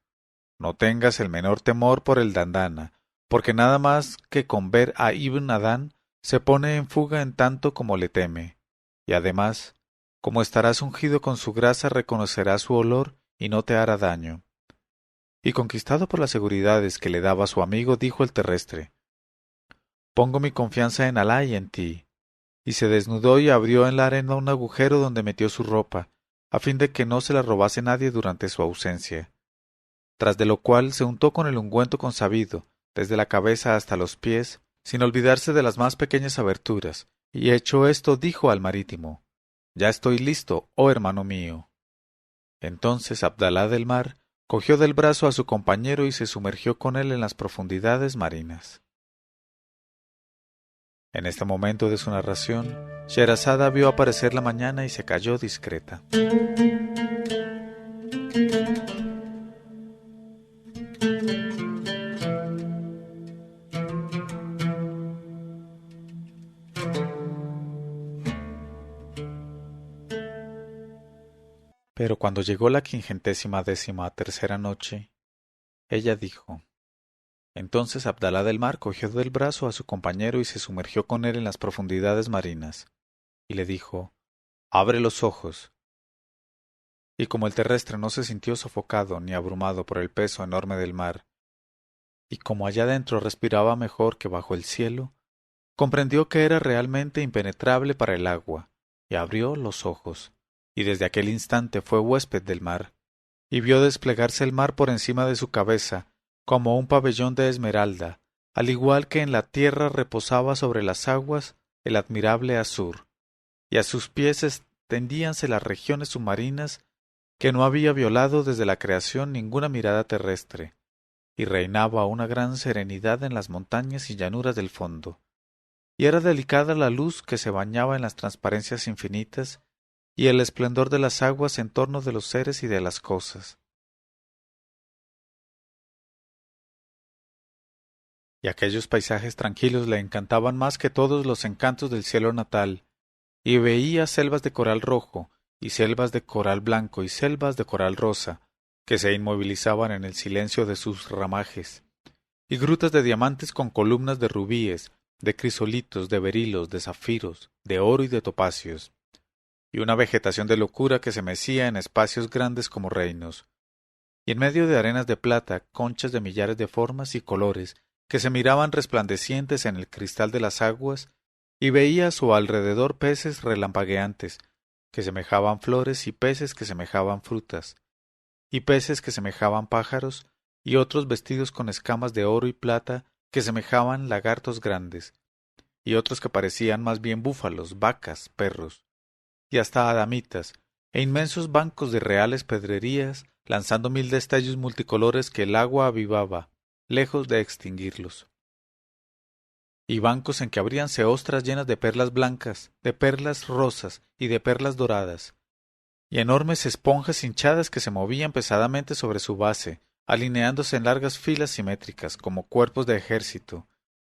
no tengas el menor temor por el dandana, porque nada más que con ver a Ibn Adán se pone en fuga en tanto como le teme, y además, como estarás ungido con su grasa reconocerás su olor y no te hará daño. Y conquistado por las seguridades que le daba su amigo, dijo el terrestre, pongo mi confianza en Alá y en ti. Y se desnudó y abrió en la arena un agujero donde metió su ropa, a fin de que no se la robase nadie durante su ausencia. Tras de lo cual se untó con el ungüento consabido, desde la cabeza hasta los pies, sin olvidarse de las más pequeñas aberturas, y hecho esto dijo al marítimo, ya estoy listo, oh hermano mío. Entonces Abdalá del mar cogió del brazo a su compañero y se sumergió con él en las profundidades marinas. En este momento de su narración, Sherazada vio aparecer la mañana y se calló discreta. Pero cuando llegó la 513ª noche, ella dijo, entonces Abdalá del mar cogió del brazo a su compañero y se sumergió con él en las profundidades marinas, y le dijo, abre los ojos. Y como el terrestre no se sintió sofocado ni abrumado por el peso enorme del mar, y como allá dentro respiraba mejor que bajo el cielo, comprendió que era realmente impenetrable para el agua, y abrió los ojos, y desde aquel instante fue huésped del mar, y vio desplegarse el mar por encima de su cabeza, como un pabellón de esmeralda, al igual que en la tierra reposaba sobre las aguas el admirable azur, y a sus pies extendíanse las regiones submarinas que no había violado desde la creación ninguna mirada terrestre, y reinaba una gran serenidad en las montañas y llanuras del fondo, y era delicada la luz que se bañaba en las transparencias infinitas y el esplendor de las aguas en torno de los seres y de las cosas. Y aquellos paisajes tranquilos le encantaban más que todos los encantos del cielo natal, y veía selvas de coral rojo, y selvas de coral blanco, y selvas de coral rosa, que se inmovilizaban en el silencio de sus ramajes, y grutas de diamantes con columnas de rubíes, de crisolitos, de berilos, de zafiros, de oro y de topacios, y una vegetación de locura que se mecía en espacios grandes como reinos, y en medio de arenas de plata, conchas de millares de formas y colores, que se miraban resplandecientes en el cristal de las aguas, y veía a su alrededor peces relampagueantes, que semejaban flores, y peces que semejaban frutas, y peces que semejaban pájaros, y otros vestidos con escamas de oro y plata, que semejaban lagartos grandes, y otros que parecían más bien búfalos, vacas, perros, y hasta adamitas, e inmensos bancos de reales pedrerías, lanzando mil destellos multicolores que el agua avivaba, lejos de extinguirlos. y bancos en que abríanse ostras llenas de perlas blancas, de perlas rosas y de perlas doradas, y enormes esponjas hinchadas que se movían pesadamente sobre su base, alineándose en largas filas simétricas, como cuerpos de ejército,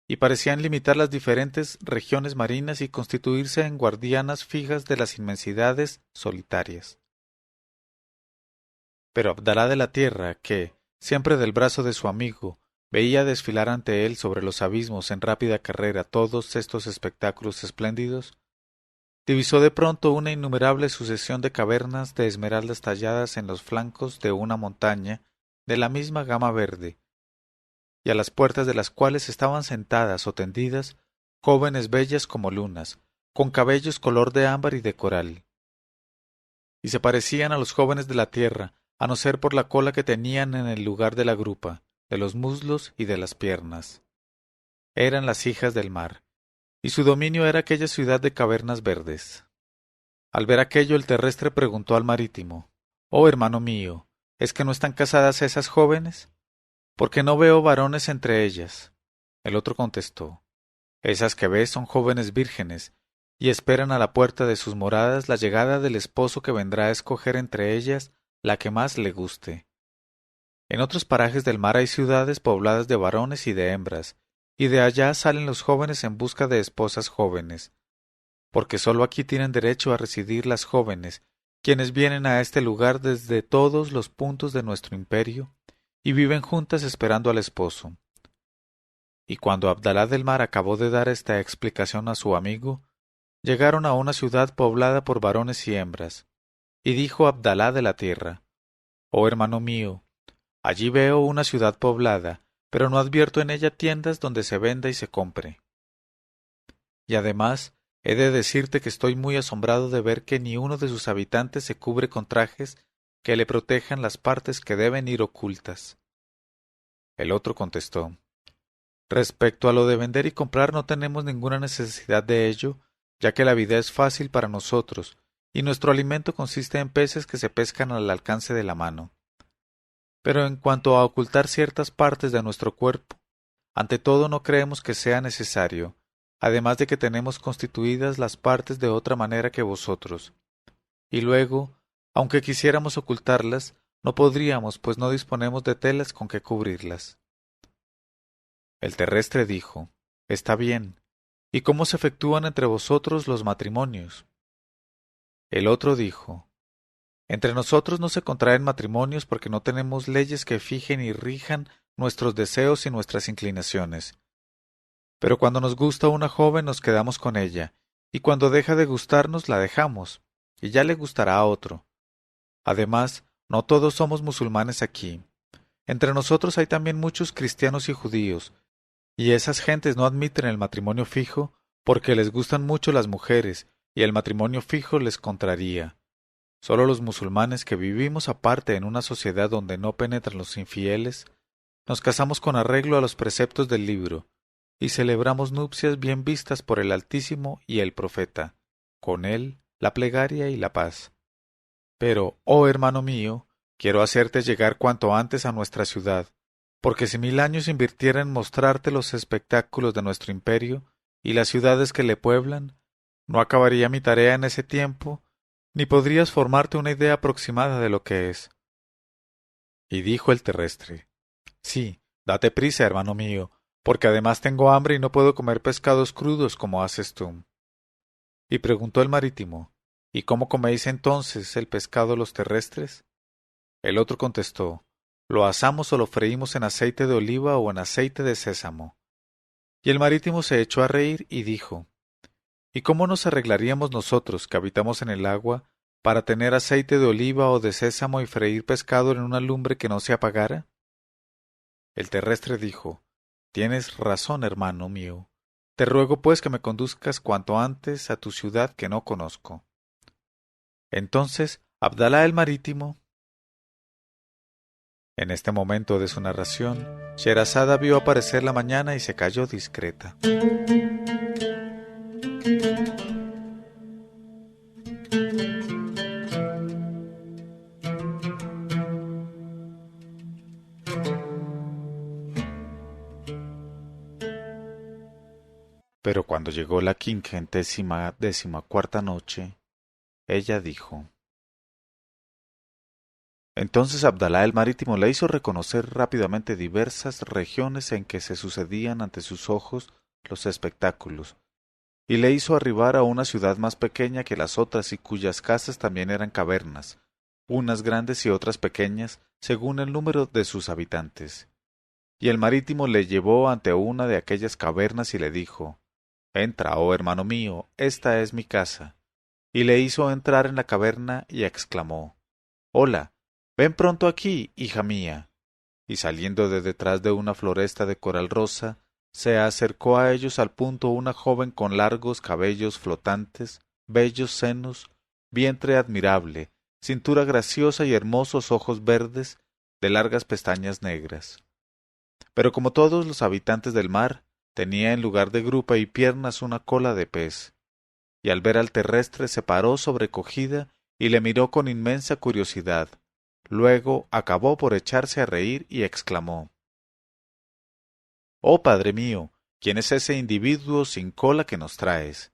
y parecían limitar las diferentes regiones marinas y constituirse en guardianas fijas de las inmensidades solitarias. Pero Abdalá de la Tierra, que, siempre del brazo de su amigo, veía desfilar ante él sobre los abismos en rápida carrera todos estos espectáculos espléndidos, divisó de pronto una innumerable sucesión de cavernas de esmeraldas talladas en los flancos de una montaña de la misma gama verde, y a las puertas de las cuales estaban sentadas o tendidas jóvenes bellas como lunas, con cabellos color de ámbar y de coral, y se parecían a los jóvenes de la tierra, a no ser por la cola que tenían en el lugar de la grupa, de los muslos y de las piernas. Eran las hijas del mar, y su dominio era aquella ciudad de cavernas verdes. Al ver aquello el terrestre preguntó al marítimo: «Oh, hermano mío, ¿es que no están casadas esas jóvenes? Porque no veo varones entre ellas». El otro contestó: «Esas que ves son jóvenes vírgenes, y esperan a la puerta de sus moradas la llegada del esposo que vendrá a escoger entre ellas la que más le guste». En otros parajes del mar hay ciudades pobladas de varones y de hembras, y de allá salen los jóvenes en busca de esposas jóvenes, porque sólo aquí tienen derecho a residir las jóvenes, quienes vienen a este lugar desde todos los puntos de nuestro imperio, y viven juntas esperando al esposo. Y cuando Abdalá del Mar acabó de dar esta explicación a su amigo, llegaron a una ciudad poblada por varones y hembras, y dijo Abdalá de la Tierra: «Oh hermano mío, allí veo una ciudad poblada, pero no advierto en ella tiendas donde se venda y se compre. Y además, he de decirte que estoy muy asombrado de ver que ni uno de sus habitantes se cubre con trajes que le protejan las partes que deben ir ocultas». El otro contestó: «Respecto a lo de vender y comprar no tenemos ninguna necesidad de ello, ya que la vida es fácil para nosotros, y nuestro alimento consiste en peces que se pescan al alcance de la mano. Pero en cuanto a ocultar ciertas partes de nuestro cuerpo, ante todo no creemos que sea necesario, además de que tenemos constituidas las partes de otra manera que vosotros. Y luego, aunque quisiéramos ocultarlas, no podríamos, pues no disponemos de telas con que cubrirlas». El terrestre dijo: «Está bien. ¿Y cómo se efectúan entre vosotros los matrimonios?». El otro dijo: «Entre nosotros no se contraen matrimonios porque no tenemos leyes que fijen y rijan nuestros deseos y nuestras inclinaciones. Pero cuando nos gusta una joven nos quedamos con ella, y cuando deja de gustarnos la dejamos, y ya le gustará a otro. Además, no todos somos musulmanes aquí. Entre nosotros hay también muchos cristianos y judíos, y esas gentes no admiten el matrimonio fijo porque les gustan mucho las mujeres, y el matrimonio fijo les contraría. Solo los musulmanes que vivimos aparte en una sociedad donde no penetran los infieles, nos casamos con arreglo a los preceptos del libro, y celebramos nupcias bien vistas por el Altísimo y el Profeta, con él la plegaria y la paz. Pero, oh hermano mío, quiero hacerte llegar cuanto antes a nuestra ciudad, porque si 1000 años invirtiera en mostrarte los espectáculos de nuestro imperio y las ciudades que le pueblan, no acabaría mi tarea en ese tiempo, ni podrías formarte una idea aproximada de lo que es». Y dijo el terrestre: «Sí, date prisa, hermano mío, porque además tengo hambre y no puedo comer pescados crudos como haces tú». Y preguntó el marítimo: «¿Y cómo coméis entonces el pescado los terrestres?». El otro contestó: «Lo asamos o lo freímos en aceite de oliva o en aceite de sésamo». Y el marítimo se echó a reír y dijo: «¿Y cómo nos arreglaríamos nosotros, que habitamos en el agua, para tener aceite de oliva o de sésamo y freír pescado en una lumbre que no se apagara?». El terrestre dijo: «Tienes razón, hermano mío. Te ruego pues que me conduzcas cuanto antes a tu ciudad que no conozco». Entonces Abdalá el marítimo. En este momento de su narración, Sherazada vio aparecer la mañana y se calló discreta. Pero cuando llegó la 514ª noche, ella dijo: Entonces Abdalá el Marítimo le hizo reconocer rápidamente diversas regiones en que se sucedían ante sus ojos los espectáculos, y le hizo arribar a una ciudad más pequeña que las otras y cuyas casas también eran cavernas, unas grandes y otras pequeñas, según el número de sus habitantes. Y el Marítimo le llevó ante una de aquellas cavernas y le dijo: Entra, oh hermano mío, esta es mi casa. Y le hizo entrar en la caverna y exclamó: Hola, ven pronto aquí, hija mía. Y saliendo de detrás de una floresta de coral rosa, se acercó a ellos al punto una joven con largos cabellos flotantes, bellos senos, vientre admirable, cintura graciosa y hermosos ojos verdes, de largas pestañas negras. Pero como todos los habitantes del mar, tenía en lugar de grupa y piernas una cola de pez, y al ver al terrestre se paró sobrecogida y le miró con inmensa curiosidad. Luego acabó por echarse a reír y exclamó: Oh padre mío, ¿quién es ese individuo sin cola que nos traes?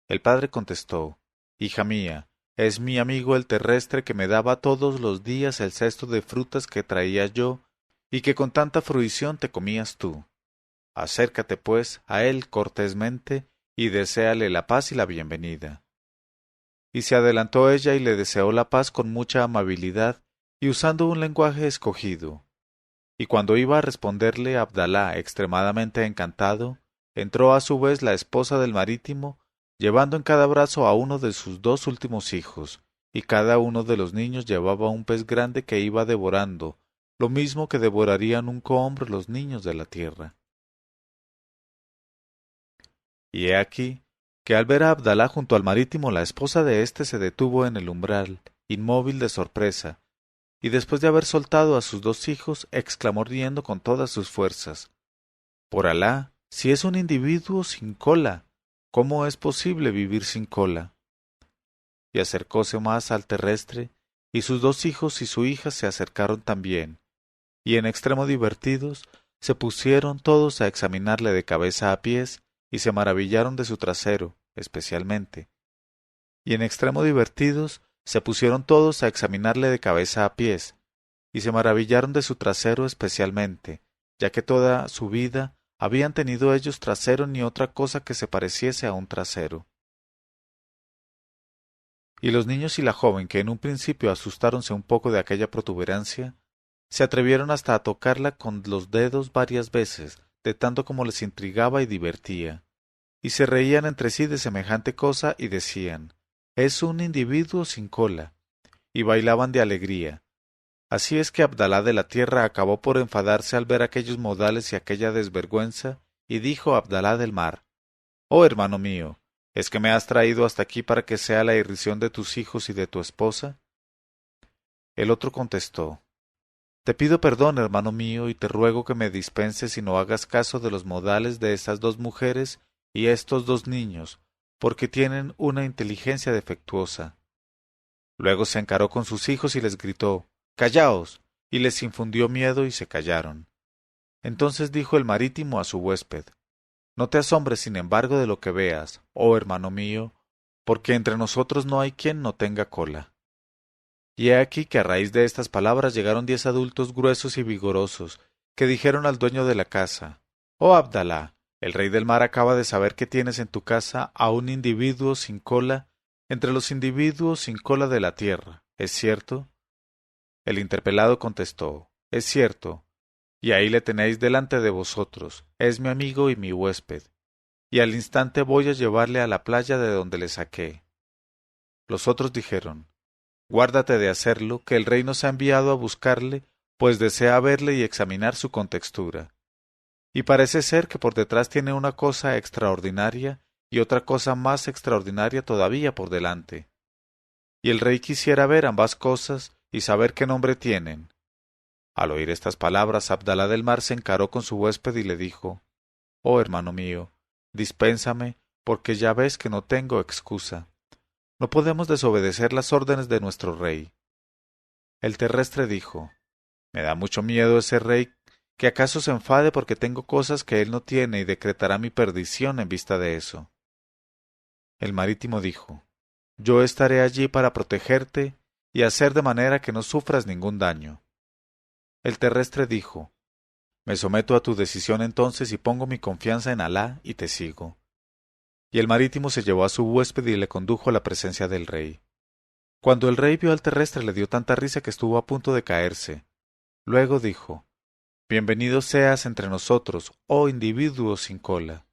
El padre contestó: Hija mía, es mi amigo el terrestre que me daba todos los días el cesto de frutas que traía yo y que con tanta fruición te comías tú. Acércate, pues, a él cortésmente y deséale la paz y la bienvenida. Y se adelantó ella y le deseó la paz con mucha amabilidad y usando un lenguaje escogido. Y cuando iba a responderle Abdalá, extremadamente encantado, entró a su vez la esposa del Marítimo, llevando en cada brazo a uno de sus dos últimos hijos, y cada uno de los niños llevaba un pez grande que iba devorando, lo mismo que devorarían un cohombro los niños de la tierra. Y he aquí que al ver a Abdalá junto al Marítimo, la esposa de éste se detuvo en el umbral, inmóvil de sorpresa, y después de haber soltado a sus dos hijos, exclamó riendo con todas sus fuerzas: Por Alá, si es un individuo sin cola, ¿cómo es posible vivir sin cola? Y acercóse más al terrestre, y sus dos hijos y su hija se acercaron también, y en extremo divertidos, se pusieron todos a examinarle de cabeza a pies, y se maravillaron de su trasero, especialmente. Y en extremo divertidos, se pusieron todos a examinarle de cabeza a pies, y se maravillaron de su trasero especialmente, ya que toda su vida habían tenido ellos trasero ni otra cosa que se pareciese a un trasero. Y los niños y la joven, que en un principio asustáronse un poco de aquella protuberancia, se atrevieron hasta a tocarla con los dedos varias veces, de tanto como les intrigaba y divertía, y se reían entre sí de semejante cosa y decían: Es un individuo sin cola, y bailaban de alegría. Así es que Abdalá de la Tierra acabó por enfadarse al ver aquellos modales y aquella desvergüenza, y dijo a Abdalá del Mar: Oh hermano mío, ¿es que me has traído hasta aquí para que sea la irrisión de tus hijos y de tu esposa? El otro contestó: Te pido perdón, hermano mío, y te ruego que me dispenses y no hagas caso de los modales de estas dos mujeres y estos dos niños, porque tienen una inteligencia defectuosa. Luego se encaró con sus hijos y les gritó: Callaos, y les infundió miedo y se callaron. Entonces dijo el Marítimo a su huésped: No te asombres, sin embargo, de lo que veas, oh hermano mío, porque entre nosotros no hay quien no tenga cola. Y he aquí que a raíz de estas palabras llegaron 10 adultos gruesos y vigorosos, que dijeron al dueño de la casa: Oh Abdalá, el rey del mar acaba de saber que tienes en tu casa a un individuo sin cola entre los individuos sin cola de la tierra, ¿es cierto? El interpelado contestó: Es cierto, y ahí le tenéis delante de vosotros, es mi amigo y mi huésped, y al instante voy a llevarle a la playa de donde le saqué. Los otros dijeron: Guárdate de hacerlo, que el rey nos ha enviado a buscarle, pues desea verle y examinar su contextura. Y parece ser que por detrás tiene una cosa extraordinaria y otra cosa más extraordinaria todavía por delante. Y el rey quisiera ver ambas cosas y saber qué nombre tienen. Al oír estas palabras, Abdalá del Mar se encaró con su huésped y le dijo: Oh hermano mío, dispénsame, porque ya ves que no tengo excusa. No podemos desobedecer las órdenes de nuestro rey. El terrestre dijo: Me da mucho miedo ese rey ¿Que acaso se enfade porque tengo cosas que él no tiene y decretará mi perdición en vista de eso? El marítimo dijo, yo estaré allí para protegerte y hacer de manera que no sufras ningún daño. El terrestre dijo, me someto a tu decisión entonces y pongo mi confianza en Alá y te sigo. Y el marítimo se llevó a su huésped y le condujo a la presencia del rey. Cuando el rey vio al terrestre le dio tanta risa que estuvo a punto de caerse. Luego dijo, bienvenido seas entre nosotros, oh individuo sin cola.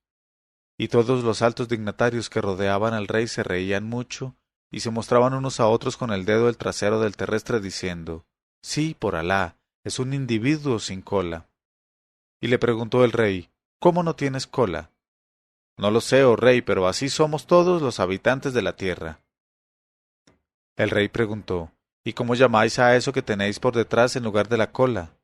Y todos los altos dignatarios que rodeaban al rey se reían mucho y se mostraban unos a otros con el dedo el trasero del terrestre diciendo, sí, por Alá, es un individuo sin cola. Y le preguntó el rey, ¿cómo no tienes cola? No lo sé, oh rey, pero así somos todos los habitantes de la tierra. El rey preguntó, ¿y cómo llamáis a eso que tenéis por detrás en lugar de la cola?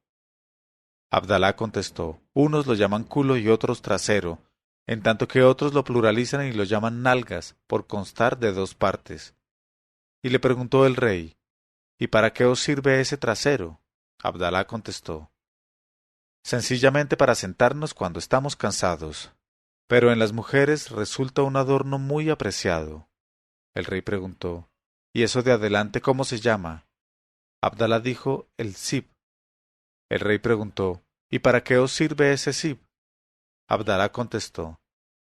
Abdalá contestó, unos lo llaman culo y otros trasero, en tanto que otros lo pluralizan y lo llaman nalgas, por constar de dos partes. Y le preguntó el rey, ¿y para qué os sirve ese trasero? Abdalá contestó, sencillamente para sentarnos cuando estamos cansados. Pero en las mujeres resulta un adorno muy apreciado. El rey preguntó, ¿y eso de adelante cómo se llama? Abdalá dijo, el zib. El rey preguntó, ¿y para qué os sirve ese zib? Abdalá contestó,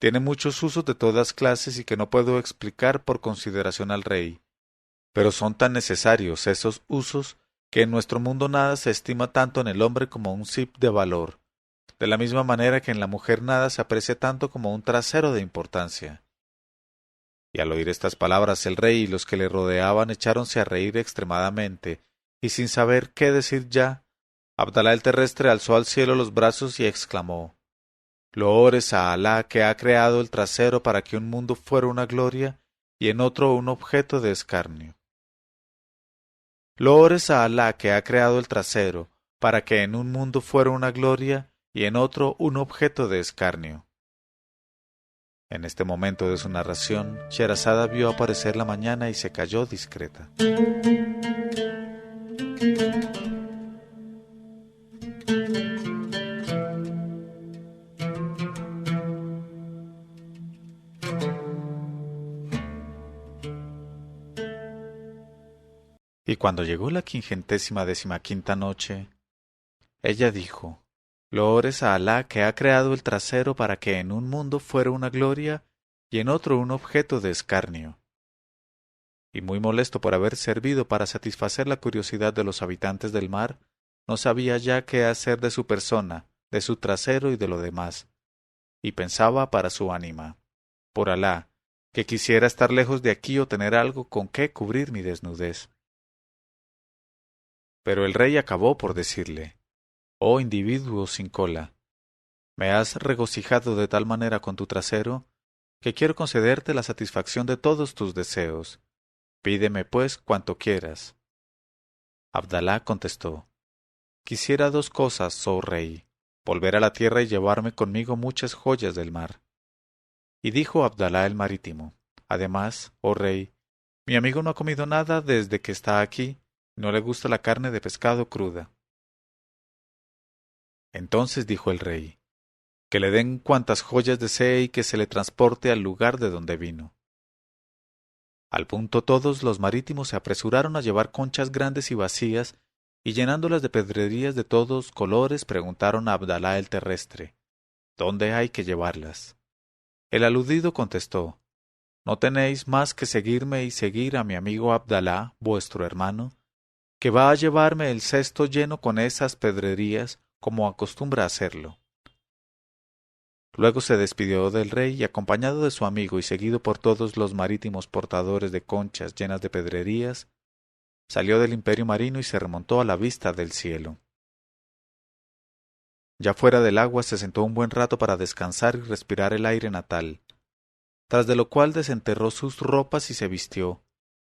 tiene muchos usos de todas clases y que no puedo explicar por consideración al rey. Pero son tan necesarios esos usos que en nuestro mundo nada se estima tanto en el hombre como un zib de valor, de la misma manera que en la mujer nada se aprecia tanto como un trasero de importancia. Y al oír estas palabras el rey y los que le rodeaban echáronse a reír extremadamente, y sin saber qué decir ya, Abdalá el terrestre alzó al cielo los brazos y exclamó, loores a Alá que ha creado el trasero para que un mundo fuera una gloria y en otro un objeto de escarnio. Loores a Alá que ha creado el trasero para que en un mundo fuera una gloria y en otro un objeto de escarnio. En este momento de su narración, Sherazada vio aparecer la mañana y se calló discreta. Y cuando llegó la 515ª noche, ella dijo, loores a Alá que ha creado el trasero para que en un mundo fuera una gloria y en otro un objeto de escarnio. Y muy molesto por haber servido para satisfacer la curiosidad de los habitantes del mar, no sabía ya qué hacer de su persona, de su trasero y de lo demás, y pensaba para su ánima, por Alá, que quisiera estar lejos de aquí o tener algo con qué cubrir mi desnudez. Pero el rey acabó por decirle, oh individuo sin cola, me has regocijado de tal manera con tu trasero, que quiero concederte la satisfacción de todos tus deseos. Pídeme, pues, cuanto quieras. Abdalá contestó, quisiera dos cosas, oh rey, volver a la tierra y llevarme conmigo muchas joyas del mar. Y dijo Abdalá el marítimo, además, oh rey, mi amigo no ha comido nada desde que está aquí, y no le gusta la carne de pescado cruda. Entonces dijo el rey, que le den cuantas joyas desee y que se le transporte al lugar de donde vino. Al punto todos los marítimos se apresuraron a llevar conchas grandes y vacías, y llenándolas de pedrerías de todos colores preguntaron a Abdalá el terrestre, ¿dónde hay que llevarlas? El aludido contestó, no tenéis más que seguirme y seguir a mi amigo Abdalá, vuestro hermano, que va a llevarme el cesto lleno con esas pedrerías como acostumbra hacerlo. Luego se despidió del rey y acompañado de su amigo y seguido por todos los marítimos portadores de conchas llenas de pedrerías, salió del imperio marino y se remontó a la vista del cielo. Ya fuera del agua se sentó un buen rato para descansar y respirar el aire natal, tras de lo cual desenterró sus ropas y se vistió,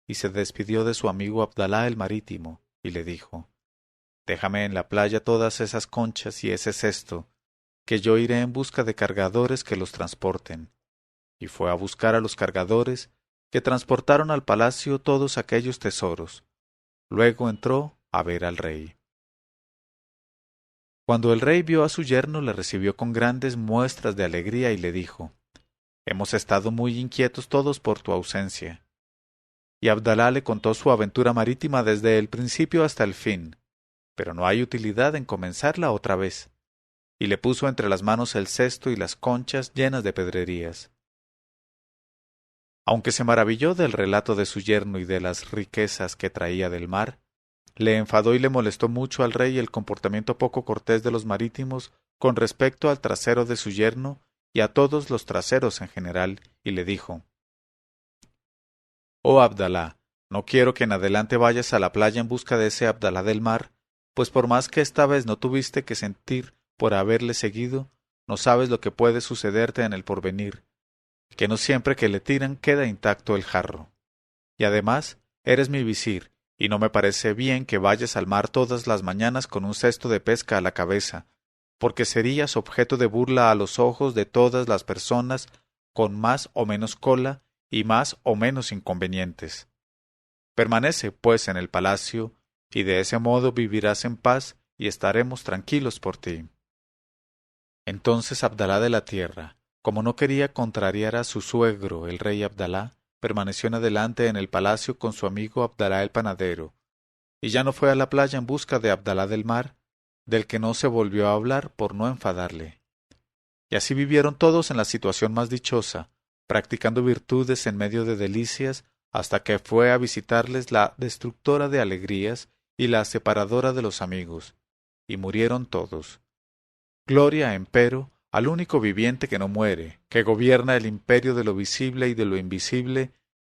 y se despidió de su amigo Abdalá el marítimo, y le dijo, déjame en la playa todas esas conchas y ese cesto, que yo iré en busca de cargadores que los transporten. Y fue a buscar a los cargadores, que transportaron al palacio todos aquellos tesoros. Luego entró a ver al rey. Cuando el rey vio a su yerno, le recibió con grandes muestras de alegría y le dijo: Hemos estado muy inquietos todos por tu ausencia. Y Abdalá le contó su aventura marítima desde el principio hasta el fin, pero no hay utilidad en comenzarla otra vez. Y le puso entre las manos el cesto y las conchas llenas de pedrerías. Aunque se maravilló del relato de su yerno y de las riquezas que traía del mar, le enfadó y le molestó mucho al rey el comportamiento poco cortés de los marítimos con respecto al trasero de su yerno y a todos los traseros en general, y le dijo: Oh Abdalá, no quiero que en adelante vayas a la playa en busca de ese Abdalá del mar, pues por más que esta vez no tuviste que sentir por haberle seguido, no sabes lo que puede sucederte en el porvenir, que no siempre que le tiran queda intacto el jarro. Y además, eres mi visir, y no me parece bien que vayas al mar todas las mañanas con un cesto de pesca a la cabeza, porque serías objeto de burla a los ojos de todas las personas con más o menos cola y más o menos inconvenientes. Permanece, pues, en el palacio, y de ese modo vivirás en paz y estaremos tranquilos por ti. Entonces Abdalá de la Tierra, como no quería contrariar a su suegro, el rey Abdalá, permaneció en adelante en el palacio con su amigo Abdalá el panadero, y ya no fue a la playa en busca de Abdalá del mar, del que no se volvió a hablar por no enfadarle. Y así vivieron todos en la situación más dichosa, practicando virtudes en medio de delicias, hasta que fue a visitarles la destructora de alegrías y la separadora de los amigos, y murieron todos. Gloria, empero, al único viviente que no muere, que gobierna el imperio de lo visible y de lo invisible,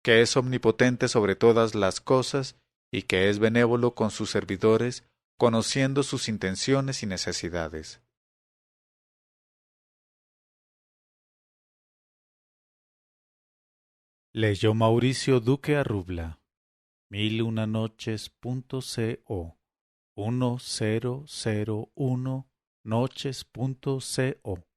que es omnipotente sobre todas las cosas y que es benévolo con sus servidores, conociendo sus intenciones y necesidades. Leyó Mauricio Duque Arrubla. 1001noches.co 1001noches.co